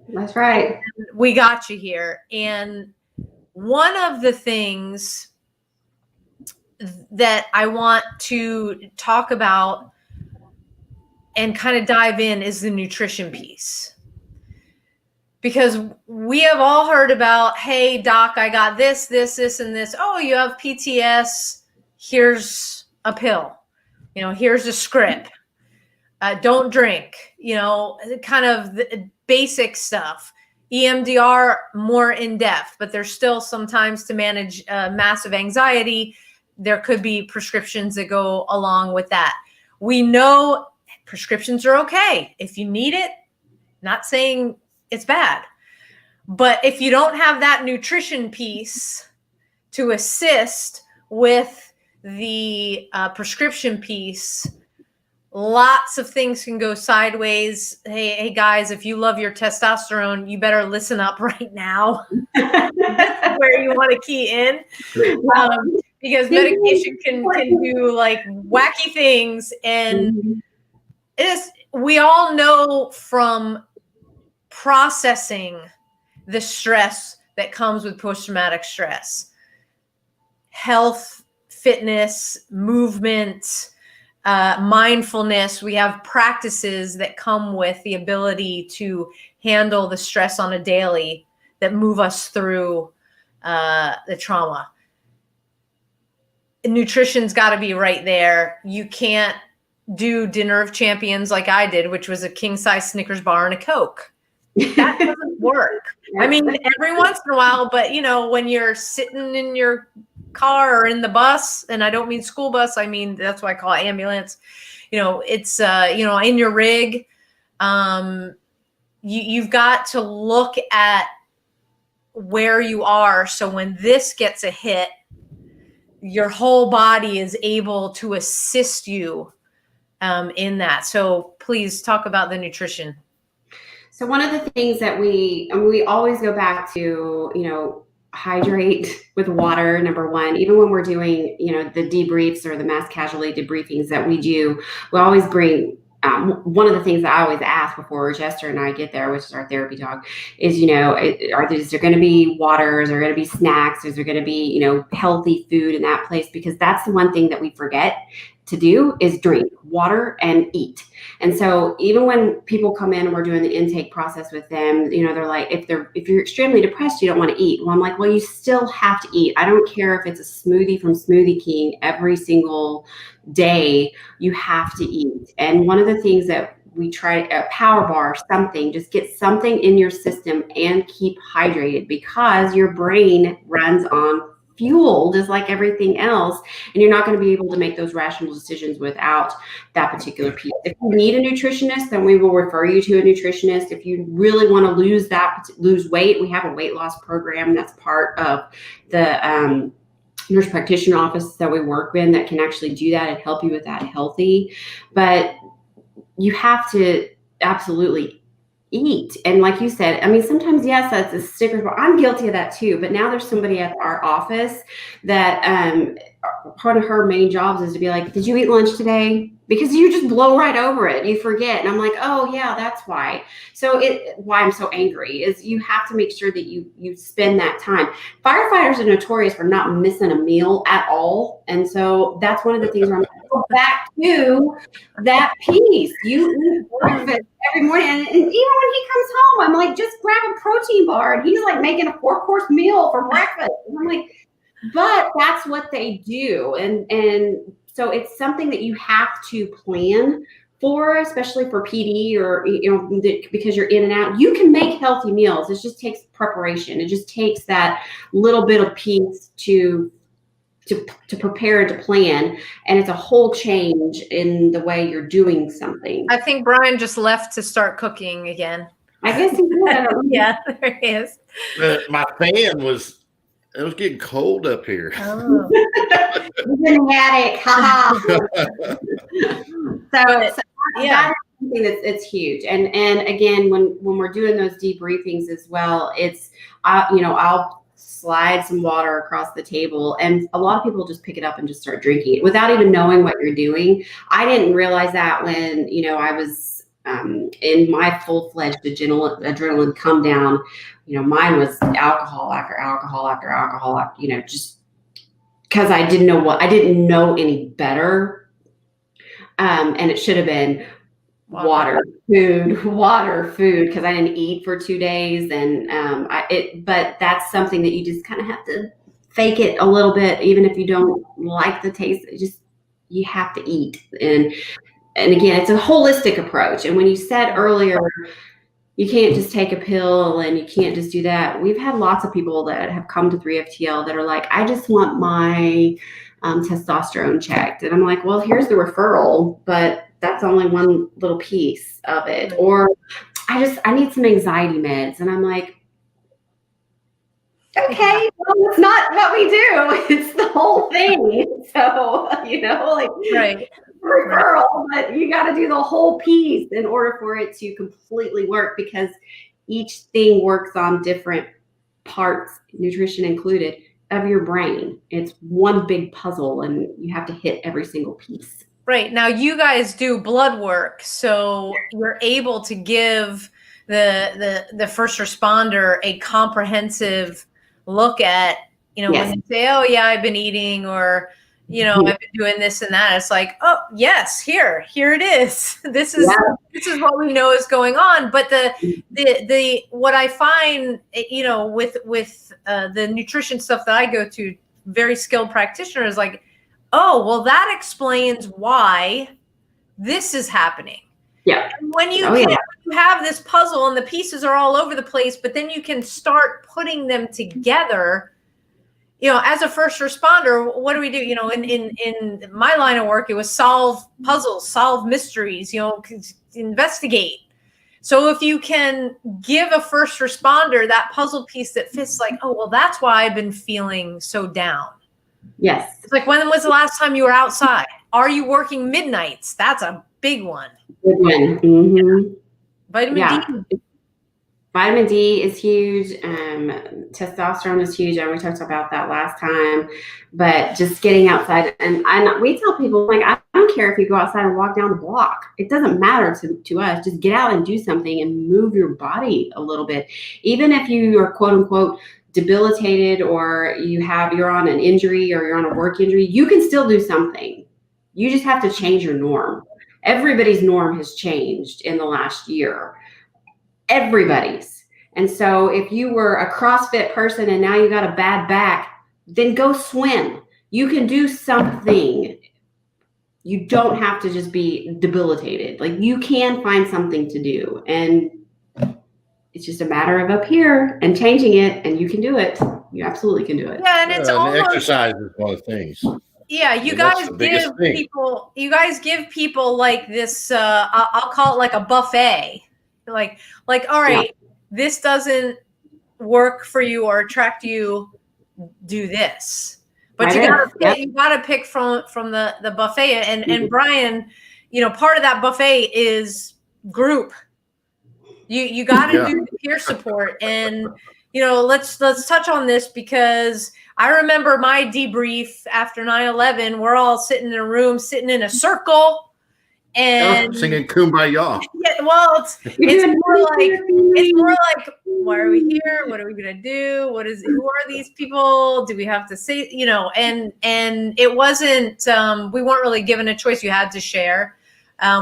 That's right. We got you here. And one of the things that I want to talk about and kind of dive in is the nutrition piece. Because we have all heard about, hey, doc, I got this, and this. Oh, you have PTS. Here's a pill. You know, here's a script. Don't drink. You know, kind of the basic stuff. EMDR, more in depth, but there's still sometimes to manage massive anxiety. There could be prescriptions that go along with that. We know prescriptions are okay. If you need it, not saying it's bad. But if you don't have that nutrition piece to assist with the prescription piece, lots of things can go sideways. Hey guys, if you love your testosterone, you better listen up right now. Where you want to key in. Because medication can do like wacky things. And we all know from processing the stress that comes with post-traumatic stress, health, fitness, movement, mindfulness. We have practices that come with the ability to handle the stress on a daily that move us through the trauma. nutrition's got to be right there. You can't do dinner of champions like I did, which was a king size Snickers bar and a Coke. That doesn't work. I mean, every once in a while, but when you're sitting in your car or in the bus, and I don't mean school bus, I mean, that's why I call it ambulance. It's, in your rig, you've got to look at where you are. So when this gets a hit, your whole body is able to assist you in that. So please talk about the nutrition. So one of the things that we always go back to, hydrate with water, number one. Even when we're doing, the debriefs or the mass casualty debriefings that we do, we always bring one of the things that I always ask before Jester and I get there, which is our therapy dog, is, is there going to be water? Is there going to be snacks? Is there going to be, healthy food in that place? Because that's the one thing that we forget to do is drink water and eat. And so even when people come in and we're doing the intake process with them, they're like, if you're extremely depressed, you don't want to eat. Well, I'm like, well, you still have to eat. I don't care if it's a smoothie from Smoothie King every single day, you have to eat. And one of the things that we try, a power bar, something, just get something in your system and keep hydrated, because your brain runs on fuel just like everything else, and you're not going to be able to make those rational decisions without that particular piece. If you need a nutritionist, then we will refer you to a nutritionist. If you really want to lose weight, we have a weight loss program that's part of the nurse practitioner office that we work in that can actually do that and help you with that healthy. But you have to absolutely eat. And like you said, I mean, sometimes, yes, that's a sticker, but I'm guilty of that too. But now there's somebody at our office that part of her main jobs is to be like, did you eat lunch today? Because you just blow right over it. You forget. And I'm like, oh yeah, that's why. So why I'm so angry is you have to make sure that you spend that time. Firefighters are notorious for not missing a meal at all. And so that's one of the things where I'm like, go back to that piece. You eat breakfast every morning. And even when he comes home, I'm like, just grab a protein bar. And he's like making a 4-course meal for breakfast. And I'm like, but that's what they do. And so it's something that you have to plan for, especially for PD or, because you're in and out. You can make healthy meals. It just takes preparation. It just takes that little bit of piece to prepare and to plan. And it's a whole change in the way you're doing something. I think Brian just left to start cooking again. I guess he did. Yeah, there he is. My fan was getting cold up here. Oh. He's in the attic. So yeah, that's something it's huge. And again, when we're doing those debriefings as well, it's I'll slide some water across the table, and a lot of people just pick it up and just start drinking it without even knowing what you're doing. I didn't realize that when I was in my full-fledged adrenaline come down. Mine was alcohol after alcohol after alcohol, just because I didn't know any better. And it should have been water, food, because I didn't eat for 2 days. And but that's something that you just kind of have to fake it a little bit, even if you don't like the taste. You have to eat. And again, it's a holistic approach. And when you said earlier, you can't just take a pill and you can't just do that. We've had lots of people that have come to 3FTL that are like, I just want my testosterone checked. And I'm like, well, here's the referral, but that's only one little piece of it. Or I need some anxiety meds. And I'm like, okay, well, it's not what we do. It's the whole thing. So, Right. Referral, but you got to do the whole piece in order for it to completely work, because each thing works on different parts, nutrition included, of your brain. It's one big puzzle, and you have to hit every single piece. Right. Now you guys do blood work, so you're able to give the first responder a comprehensive look at, Yes. when they say, oh yeah, I've been eating, or I've been doing this and that. It's like, oh yes, here it is. This is what we know is going on. But the what I find, with the nutrition stuff that I go to, very skilled practitioners, like, oh, well, that explains why this is happening. Yeah. And when you you have this puzzle and the pieces are all over the place, but then you can start putting them together. You know, as a first responder, what do we do? You know, in my line of work, it was solve puzzles, solve mysteries, you know, investigate. So if you can give a first responder that puzzle piece that fits, like, oh, well, that's why I've been feeling so down. Yes. It's like, when was the last time you were outside? Are you working midnights? That's a big one. Good one. Mm-hmm. Vitamin D. Vitamin D is huge. Testosterone is huge. And we talked about that last time. But just getting outside, and we tell people, like, I don't care if you go outside and walk down the block. It doesn't matter to us. Just get out and do something and move your body a little bit. Even if you are quote unquote debilitated, or you're on an injury, or you're on a work injury, you can still do something. You just have to change your norm. Everybody's norm has changed in the last year. Everybody's. And so if you were a CrossFit person and now you got a bad back, then go swim. You can do something. You don't have to just be debilitated. Like, you can find something to do. And it's just a matter of up here and changing it, and you can do it. You absolutely can do it. Yeah, and it's almost, exercise is one of the things. Yeah, you guys give people like this, I'll call it like a buffet. Like, all right, this doesn't work for you or attract you, do this. But you gotta pick from the buffet. And Brian, you know, part of that buffet is group. You gotta do the peer support. And, you know, let's touch on this, because I remember my debrief after 9/11. We're all sitting in a room, sitting in a circle, and singing Kumbaya. Yeah, well, it's more like, why are we here? What are we gonna do? Who are these people? Do we have to say, you know? And it wasn't. We weren't really given a choice. You had to share,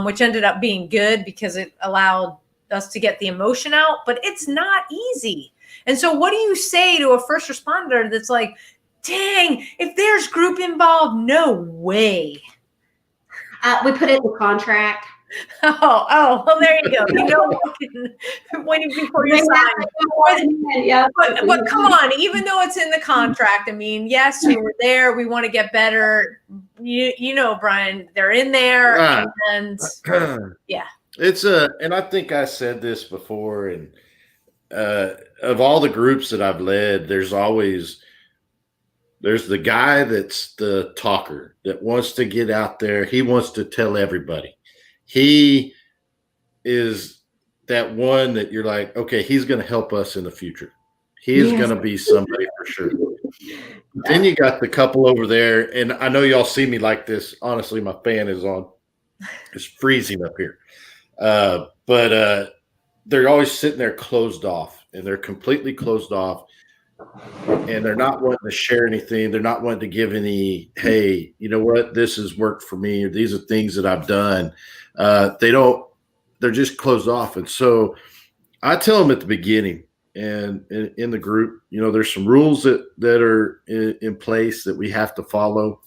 which ended up being good because it allowed us to get the emotion out. But it's not easy. And so, what do you say to a first responder that's like, dang, if there's group involved, no way. We put it in the contract. Oh, well, there you go. You know, when before you sign. Yeah. But come on, even though it's in the contract, I mean, yes, we were there. We want to get better. You know, Brian, they're in there. Right. And yeah. And I think I said this before, and of all the groups that I've led, there's the guy that's the talker that wants to get out there. He wants to tell everybody. He is that one that you're like, okay, he's going to help us in the future. He is going to be somebody for sure. Then you got the couple over there, and I know y'all see me like this. Honestly, my fan is on. It's freezing up here. But they're always sitting there closed off, and they're completely closed off. And they're not wanting to share anything. They're not wanting to give any, hey, you know what, this has worked for me, or these are things that I've done. They're just closed off. And so I tell them at the beginning and in the group, you know, there's some rules that are in place that we have to follow.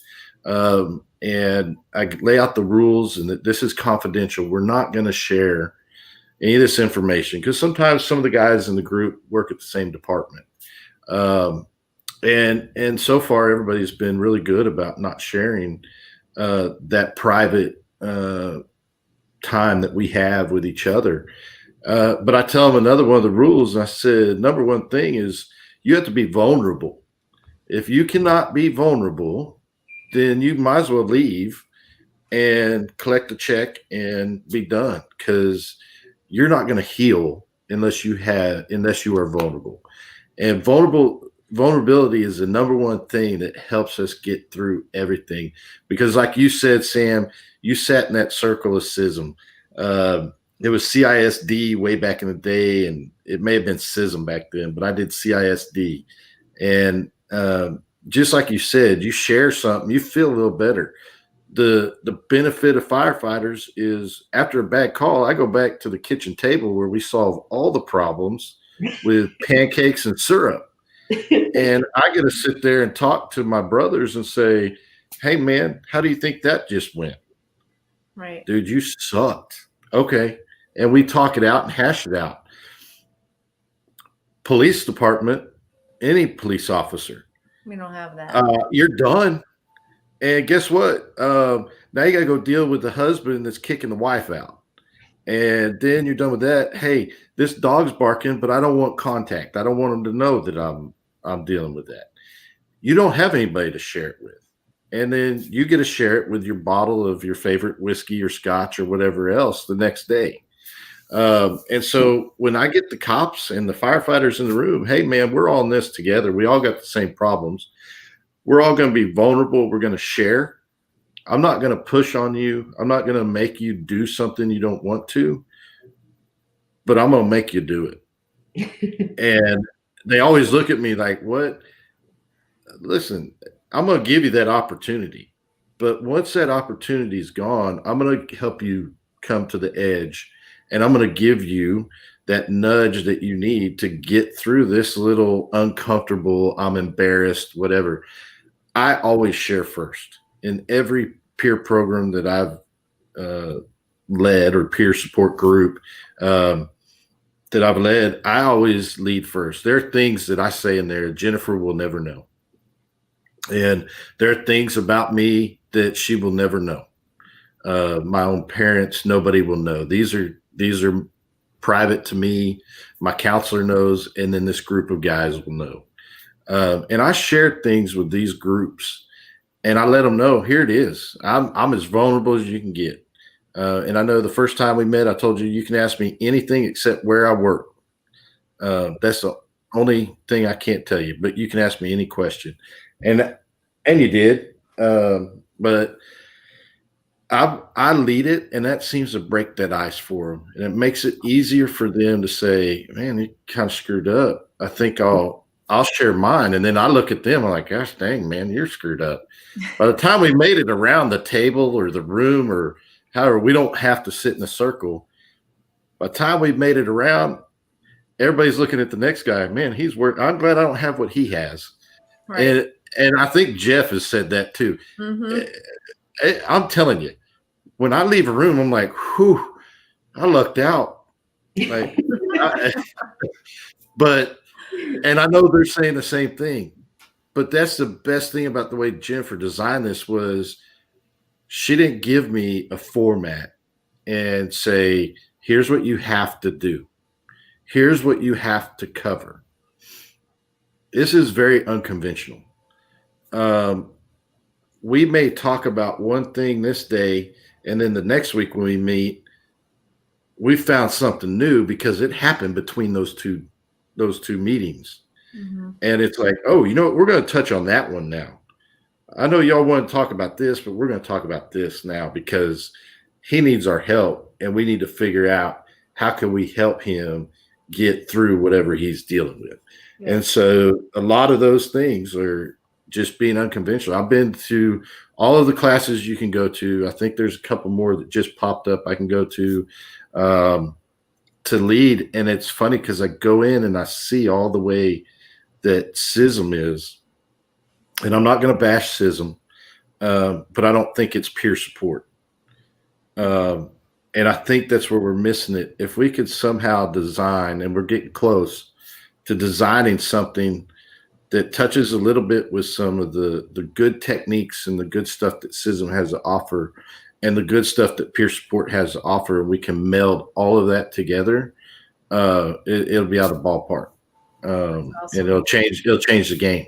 And I lay out the rules, and that this is confidential. We're not going to share any of this information, because sometimes some of the guys in the group work at the same department. And so far everybody's been really good about not sharing that private time that we have with each other. But I tell them another one of the rules, and I said, number one thing is you have to be vulnerable. If you cannot be vulnerable, then you might as well leave and collect a check and be done, because you're not going to heal unless you are vulnerable. And vulnerability is the number one thing that helps us get through everything. Because like you said, Sam, you sat in that circle of schism. It was CISD way back in the day, and it may have been schism back then, but I did CISD. And just like you said, you share something, you feel a little better. The benefit of firefighters is, after a bad call, I go back to the kitchen table where we solve all the problems with pancakes and syrup. And I get to sit there and talk to my brothers and say, Hey, man, how do you think that just went? Right. Dude, you sucked. Okay. And we talk it out and hash it out. Police department, any police officer, We don't have that. you're done. And guess what? Now you got to go deal with the husband that's kicking the wife out. And then you're done with that. Hey, this dog's barking, but I don't want contact. I don't want them to know that I'm dealing with that. You don't have anybody to share it with. And then you get to share it with your bottle of your favorite whiskey or scotch or whatever else the next day. And so when I get the cops and the firefighters in the room, hey, man, we're all in this together. We all got the same problems. We're all going to be vulnerable. We're going to share. I'm not going to push on you. I'm not going to make you do something you don't want to, but I'm going to make you do it. And they always look at me like, what? Listen, I'm going to give you that opportunity. But once that opportunity is gone, I'm going to help you come to the edge. And I'm going to give you that nudge that you need to get through this little uncomfortable, I'm embarrassed, whatever. I always share first in every peer program that I've led or peer support group that I've led. I always lead first. There are things that I say in there Jennifer will never know. And there are things about me that she will never know. My own parents, nobody will know. These are private to me. My counselor knows, and then this group of guys will know. And I shared things with these groups, and I let them know, here it is. I'm as vulnerable as you can get. And I know the first time we met, I told you can ask me anything except where I work. That's the only thing I can't tell you, but you can ask me any question. And you did. But I lead it, and that seems to break that ice for them. And it makes it easier for them to say, man, you kind of screwed up. I think I'll share mine. And then I look at them, I'm like, gosh dang, man, you're screwed up. By the time we made it around the table or the room or however, we don't have to sit in a circle. By the time we made it around, everybody's looking at the next guy. Man, he's working. I'm glad I don't have what he has. Right. And I think Jeff has said that too. Mm-hmm. I'm telling you, when I leave a room, I'm like, whew, I lucked out. Like, and I know they're saying the same thing, but that's the best thing about the way Jennifer designed this was she didn't give me a format and say, here's what you have to do. Here's what you have to cover. This is very unconventional. We may talk about one thing this day, and then the next week when we meet, we found something new because it happened between those two meetings. Mm-hmm. And it's like, oh, you know what? We're going to touch on that one now. I know y'all want to talk about this, but we're going to talk about this now because he needs our help, and we need to figure out how can we help him get through whatever he's dealing with. Yeah. And so a lot of those things are just being unconventional. I've been to all of the classes you can go to. I think there's a couple more that just popped up I can go to lead. And it's funny because I go in and I see all the way that CISM is. And I'm not going to bash CISM, but I don't think it's peer support. And I think that's where we're missing it. If we could somehow design, and we're getting close to designing something that touches a little bit with some of the good techniques and the good stuff that CISM has to offer and the good stuff that peer support has to offer, we can meld all of that together, it'll be out of ballpark. Awesome. And it'll change the game.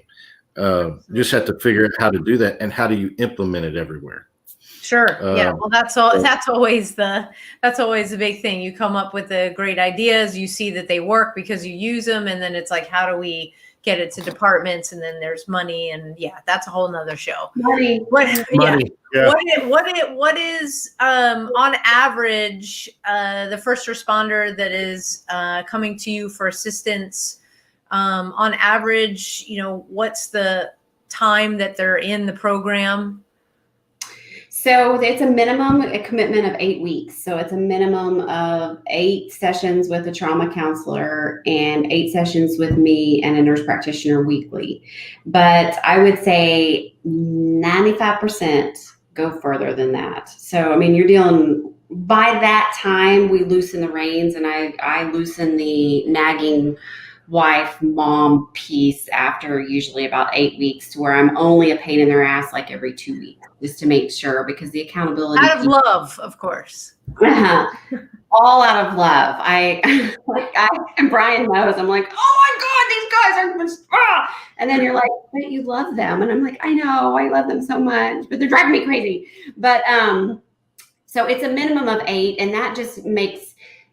You just have to figure out how to do that and how do you implement it everywhere. Sure. Yeah. Well, that's always the big thing. You come up with the great ideas, you see that they work because you use them. And then it's like, how do we get it to departments? And then there's money. And yeah, that's a whole nother show. Money. What is on average, the first responder that is coming to you for assistance, on average, what's the time that they're in the program? So it's a commitment of 8 weeks. So it's a minimum of 8 sessions with a trauma counselor and 8 sessions with me and a nurse practitioner weekly. But I would say 95% go further than that. So, I mean, you're dealing, by that time, we loosen the reins, and I loosen the nagging wife, mom piece after usually about 8 weeks, to where I'm only a pain in their ass like every 2 weeks, just to make sure, because the accountability. Out of love, of course. All out of love. And Brian knows, I'm like, oh my God, these guys are, and then you're like, but you love them. And I'm like, I know, I love them so much, but they're driving me crazy. But, so it's a minimum of 8, and that just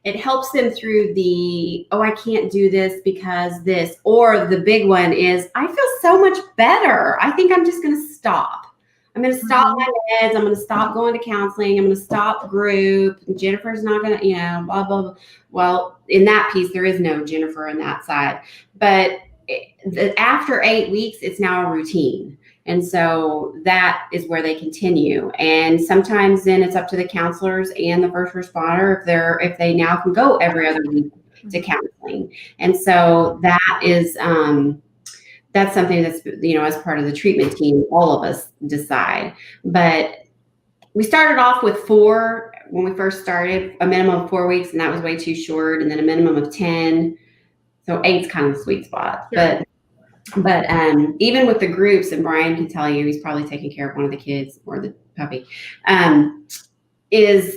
it helps them through the, oh, I can't do this because this, or the big one is, I feel so much better. I think I'm just going to stop. I'm going to stop my meds. I'm going to stop going to counseling. I'm going to stop group. Jennifer's not going to, blah, blah, blah. Well, in that piece, there is no Jennifer on that side. But after 8 weeks, it's now a routine. And so that is where they continue. And sometimes then it's up to the counselors and the first responder if they now can go every other week to counseling. And so that is, that's something that's, as part of the treatment team, all of us decide. But we started off with 4 when we first started, a minimum of 4 weeks, and that was way too short. And then a minimum of 10. So 8's kind of the sweet spot. Sure. But even with the groups, and Brian can tell you, he's probably taking care of one of the kids or the puppy, is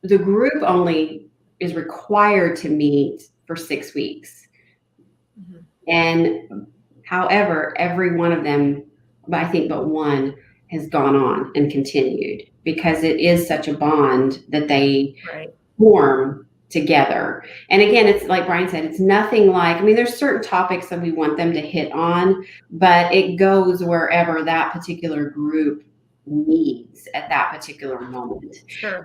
the group only is required to meet for 6 weeks. Mm-hmm. And however, every one of them, I think but one, has gone on and continued, because it is such a bond that they form together. And again, it's like Brian said, it's nothing like, I mean, there's certain topics that we want them to hit on, but it goes wherever that particular group needs at that particular moment. Sure.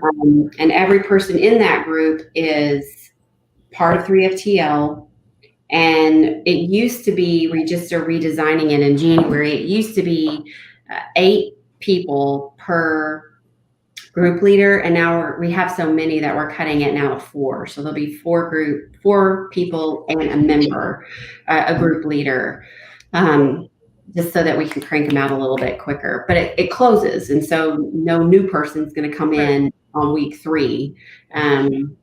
And every person in that group is part of 3FTL. And it used to be, we just are redesigning it in January. It used to be 8 people per group leader, and now we have so many that we're cutting it now to 4. So there'll be 4 people and a member, a group leader, just so that we can crank them out a little bit quicker. But it closes, and so no new person's going to come in on week 3.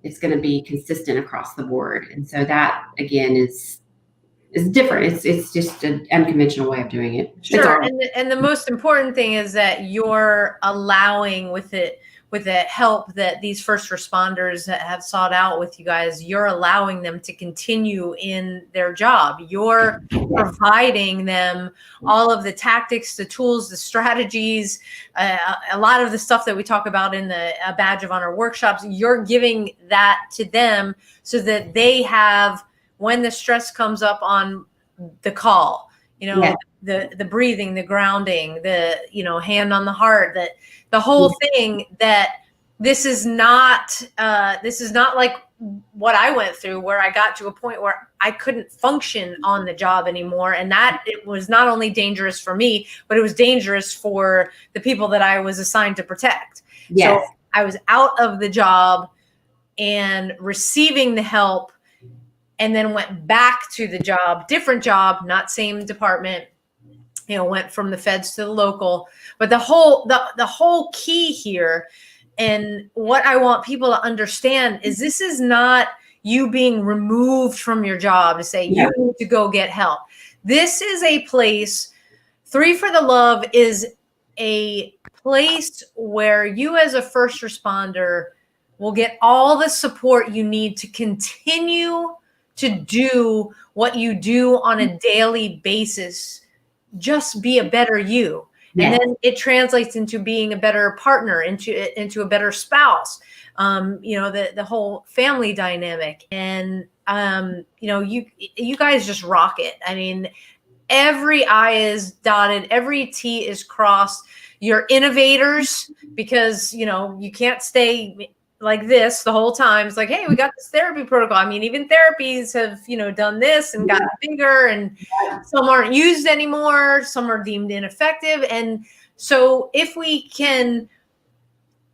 It's going to be consistent across the board, and so that again is different. It's just an unconventional way of doing it. Sure. And the most important thing is that you're allowing, with the help that these first responders have sought out with you guys, you're allowing them to continue in their job. You're providing them all of the tactics, the tools, the strategies, a lot of the stuff that we talk about in the Badge of Honor workshops. You're giving that to them so that they have, when the stress comes up on the call, the breathing, the grounding, the, hand on the heart, that the whole thing, that this is not like what I went through, where I got to a point where I couldn't function on the job anymore. And that it was not only dangerous for me, but it was dangerous for the people that I was assigned to protect. Yes. So I was out of the job and receiving the help, and then went back to the job, different job, not same department, went from the feds to the local. But the whole key here, and what I want people to understand, is this is not you being removed from your job to say you need to go get help. This is a place, 3 for the Love is a place where you as a first responder will get all the support you need to continue to do what you do on a daily basis. Just be a better you. Yes. And then it translates into being a better partner, into a better spouse, the whole family dynamic. And, you guys just rock it. I mean, every I is dotted, every T is crossed. You're innovators, because, you can't stay like this the whole time. It's like, hey, we got this therapy protocol. I mean, even therapies have, done this and gotten bigger, and some aren't used anymore. Some are deemed ineffective. And so if we can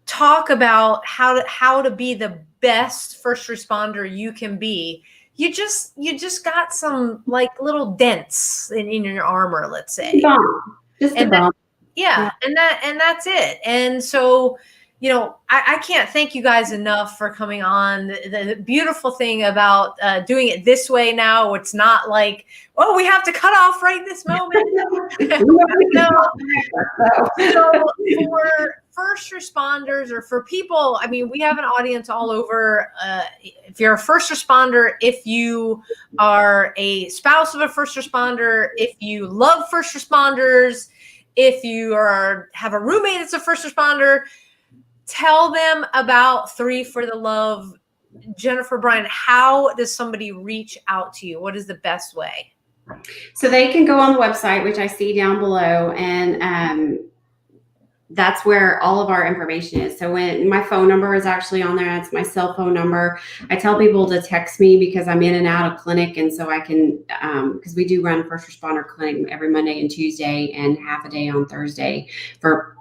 talk about how to be the best first responder you can be, you just got some like little dents in your armor, let's say. Just a bump. Yeah. And that's it. And so, I can't thank you guys enough for coming on. The beautiful thing about doing it this way now, it's not like, oh, we have to cut off right this moment. So for first responders or for people, I mean, we have an audience all over. If you're a first responder, if you are a spouse of a first responder, if you love first responders, if you have a roommate that's a first responder, tell them about 3 for the Love. Jennifer, Brian, how does somebody reach out to you? What is the best way? So they can go on the website, which I see down below, and that's where all of our information is. So when my phone number is actually on there, that's my cell phone number. I tell people to text me because I'm in and out of clinic. And so I can, because we do run first responder clinic every Monday and Tuesday and half a day on Thursday for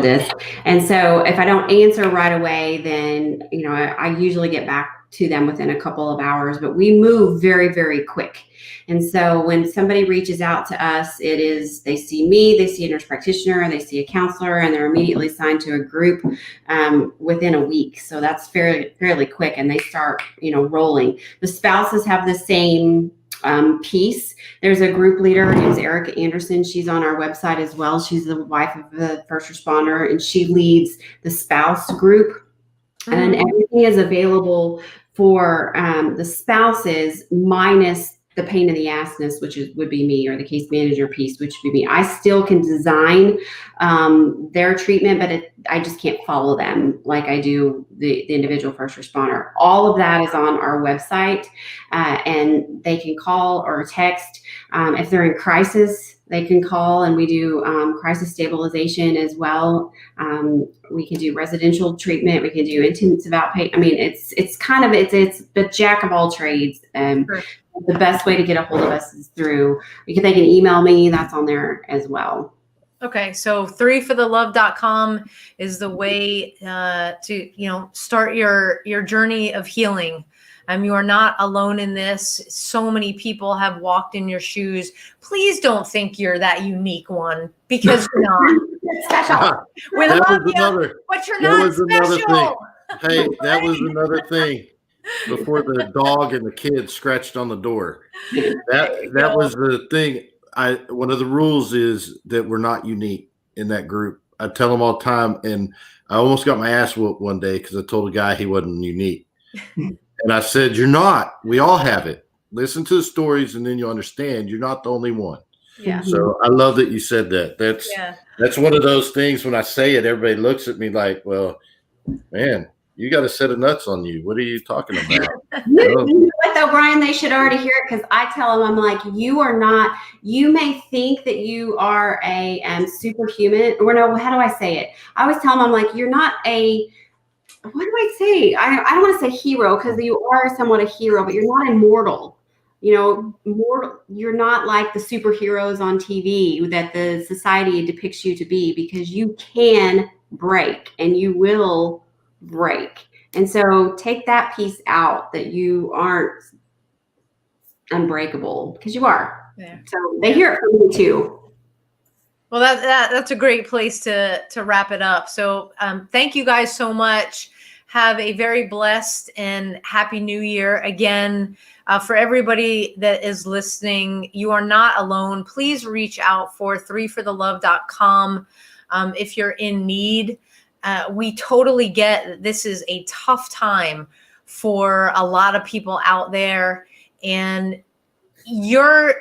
this. And so if I don't answer right away, then, I usually get back to them within a couple of hours, but we move very, very quick. And so when somebody reaches out to us, they see me, they see a nurse practitioner, they see a counselor, and they're immediately assigned to a group within a week. So that's fairly quick, and they start, rolling. The spouses have the same piece. There's a group leader. Her name is Erica Anderson. She's on our website as well. She's the wife of the first responder, and she leads the spouse group. And everything is available for the spouses minus the pain in the assness, which would be me, or the case manager piece, which would be me. I still can design their treatment, but I just can't follow them like I do the individual first responder. All of that is on our website, and they can call or text. If they're in crisis, they can call, and we do crisis stabilization as well. We can do residential treatment. We can do intensive outpatient. I mean, it's the jack of all trades. Sure. The best way to get a hold of us is they can email me. That's on there as well. Okay. So 3forthelove.com is the way to, start your journey of healing. You are not alone in this. So many people have walked in your shoes. Please don't think you're that unique one, because you're not. Special. We love you, but you're not special. Hey, that was another thing. Before the dog and the kids scratched on the door, that was the thing. One of the rules is that we're not unique in that group. I tell them all the time, and I almost got my ass whooped one day because I told a guy he wasn't unique. And I said, "You're not. We all have it. Listen to the stories, and then you'll understand. You're not the only one." Yeah. So I love that you said that. That's one of those things. When I say it, everybody looks at me like, "Well, man, you got a set of nuts on you. What are you talking about?" You know what though, Brian? They should already hear it, because I tell them, I'm like, you are not. You may think that you are a superhuman, or no. How do I say it? I always tell them, I'm like, you're not a. What do I say? I don't want to say hero, because you are somewhat a hero, but you're not immortal. You're not like the superheroes on TV that the society depicts you to be, because you can break and you will break. And so take that piece out, that you aren't unbreakable, because you are. Yeah. So they hear it from me too. Well, that's a great place to wrap it up. So thank you guys so much. Have a very blessed and happy new year. Again, for everybody that is listening, you are not alone. Please reach out for 3forthelove.com if you're in need. We totally get that this is a tough time for a lot of people out there, and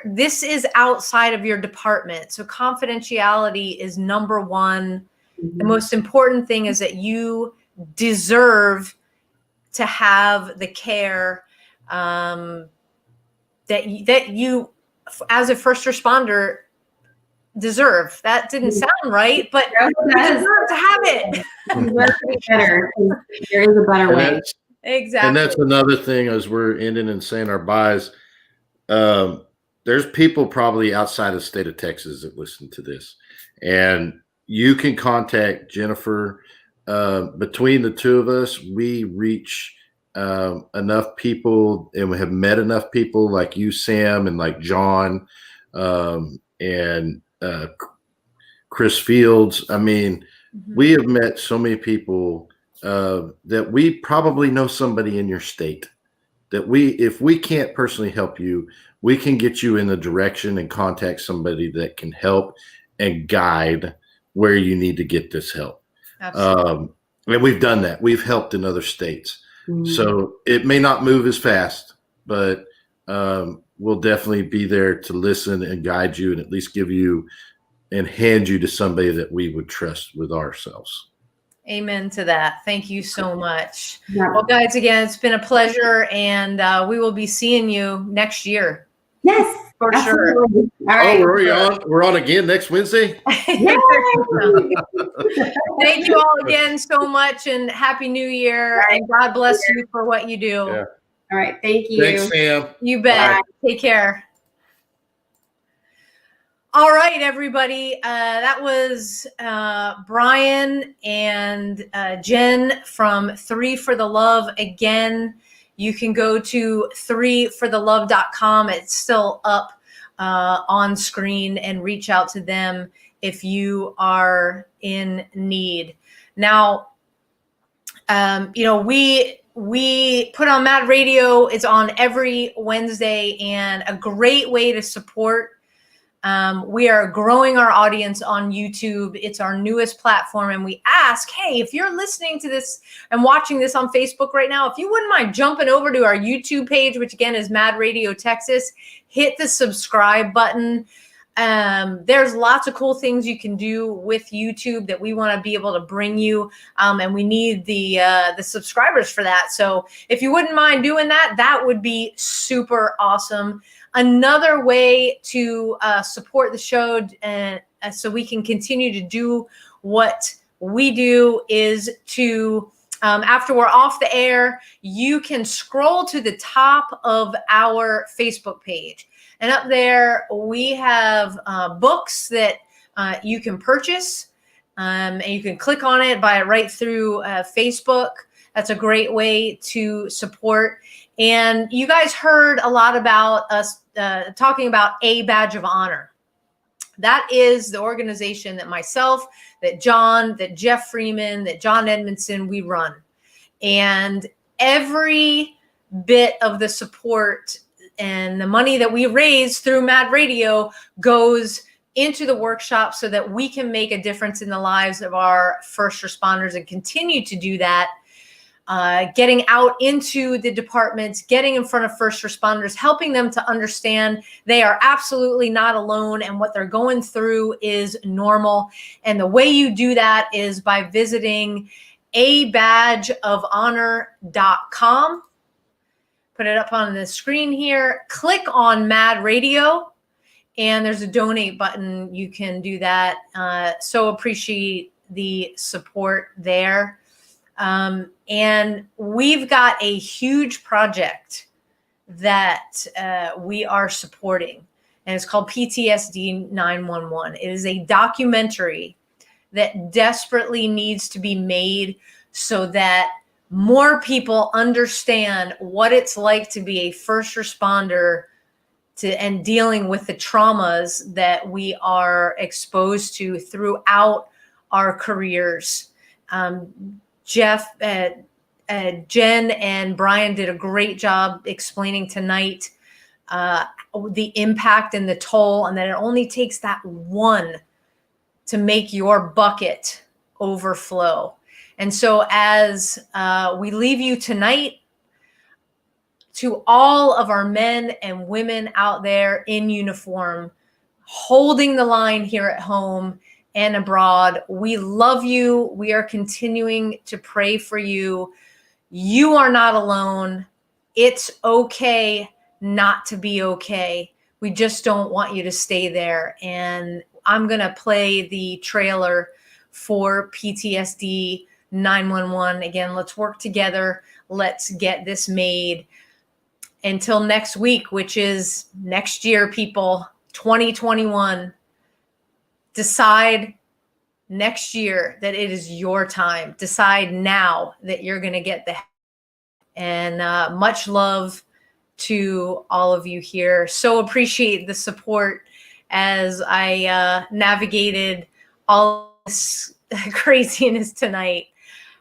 this is outside of your department. So confidentiality is number one. Mm-hmm. The most important thing is that you deserve to have the care that you, as a first responder, deserve. That didn't sound right, but you deserve to have it. Better. There is a better way. Exactly. And that's another thing, as we're ending and saying our byes. There's people probably outside the state of Texas that listen to this, and you can contact Jennifer. Between the two of us, we reach enough people, and we have met enough people like you, Sam, and like John, and Chris Fields. I mean, Mhm. we have met so many people that we probably know somebody in your state that if we can't personally help you, we can get you in the direction and contact somebody that can help and guide where you need to get this help. Absolutely. And we've done that. We've helped in other states. So it may not move as fast, but we'll definitely be there to listen and guide you and at least give you and hand you to somebody that we would trust with ourselves. Amen to that. Thank you so much. Yeah. Well, guys, again, it's been a pleasure, and we will be seeing you next year. Yes, for absolutely. sure. All right. We're on again next Wednesday. Thank you all again so much, and Happy New Year, Right. and God bless you for what you do. Yeah. All right. Thank you. Thanks, Sam. You bet. Bye. Take care. All right, everybody. That was Brian and Jen from 3 for the Love. Again, you can go to 3forthelove.com. It's still up on screen, and reach out to them if you are in need. Now, we put on Mad Radio. It's on every Wednesday, and a great way to support. We are growing our audience on YouTube. It's our newest platform. And we ask, hey, if you're listening to this and watching this on Facebook right now, if you wouldn't mind jumping over to our YouTube page, which again is Mad Radio Texas, hit the subscribe button. There's lots of cool things you can do with YouTube that we want to be able to bring you. And we need the subscribers for that. So if you wouldn't mind doing that, that would be super awesome. Another way to support the show so we can continue to do what we do is to, after we're off the air, you can scroll to the top of our Facebook page. And up there, we have books that you can purchase. And you can click on it, buy it right through Facebook. That's a great way to support. And you guys heard a lot about us talking about A Badge of Honor. That is the organization that myself, that John, that Jeff Freeman, that John Edmondson, we run. And every bit of the support and the money that we raise through Mad Radio goes into the workshop so that we can make a difference in the lives of our first responders and continue to do that. Getting out into the departments, getting in front of first responders, helping them to understand they are absolutely not alone and what they're going through is normal. And the way you do that is by visiting abadgeofhonor.com. Put it up on the screen here. Click on Mad Radio, and there's a donate button. You can do that. So appreciate the support there. And we've got a huge project that we are supporting, and it's called PTSD 911. It is a documentary that desperately needs to be made so that more people understand what it's like to be a first responder and dealing with the traumas that we are exposed to throughout our careers. Jeff, Jen and Brian did a great job explaining tonight the impact and the toll, and that it only takes that one to make your bucket overflow. And so as we leave you tonight, to all of our men and women out there in uniform, holding the line here at home and abroad, we love you. We are continuing to pray for you. You are not alone. It's okay not to be okay. We just don't want you to stay there. And I'm going to play the trailer for PTSD 911. Again, let's work together. Let's get this made. Until next week, which is next year, people, 2021. Decide next year that it is your time. Decide now that you're going to get the help. And much love to all of you here. So appreciate the support as I navigated all this craziness tonight.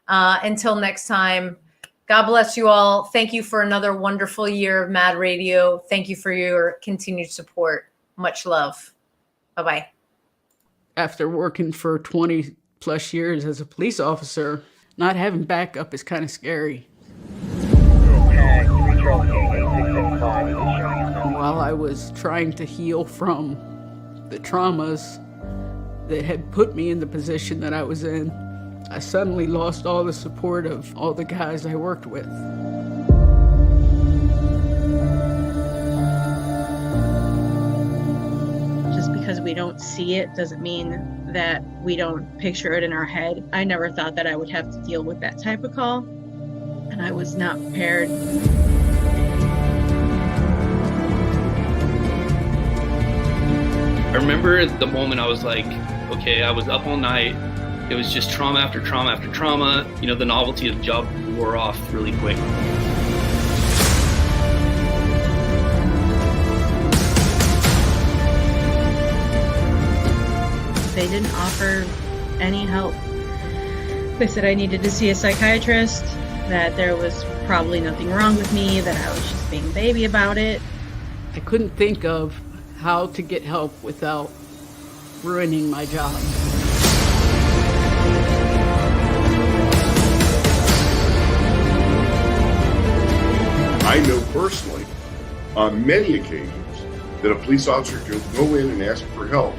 Until next time, God bless you all. Thank you for another wonderful year of Mad Radio. Thank you for your continued support. Much love. Bye-bye. After working for 20 plus years as a police officer, not having backup is kind of scary. While I was trying to heal from the traumas that had put me in the position that I was in, I suddenly lost all the support of all the guys I worked with. Just because we don't see it doesn't mean that we don't picture it in our head. I never thought that I would have to deal with that type of call, and I was not prepared. I remember the moment I was like, okay, I was up all night. It was just trauma after trauma after trauma. You know, the novelty of the job wore off really quick. They didn't offer any help. They said I needed to see a psychiatrist, that there was probably nothing wrong with me, that I was just being a baby about it. I couldn't think of how to get help without ruining my job. I know personally, on many occasions, that a police officer can go in and ask for help,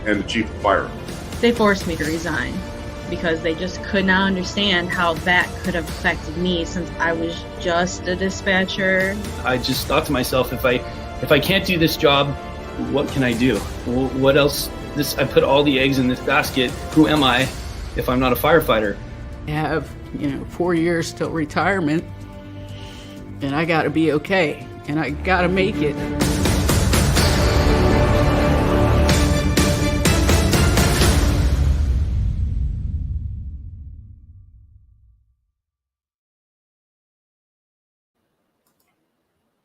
and the chief will fire him. They forced me to resign because they just could not understand how that could have affected me, since I was just a dispatcher. I just thought to myself, if I can't do this job, what can I do? What else? I put all the eggs in this basket. Who am I if I'm not a firefighter? I have, 4 years till retirement, and I gotta be okay, and I gotta make it.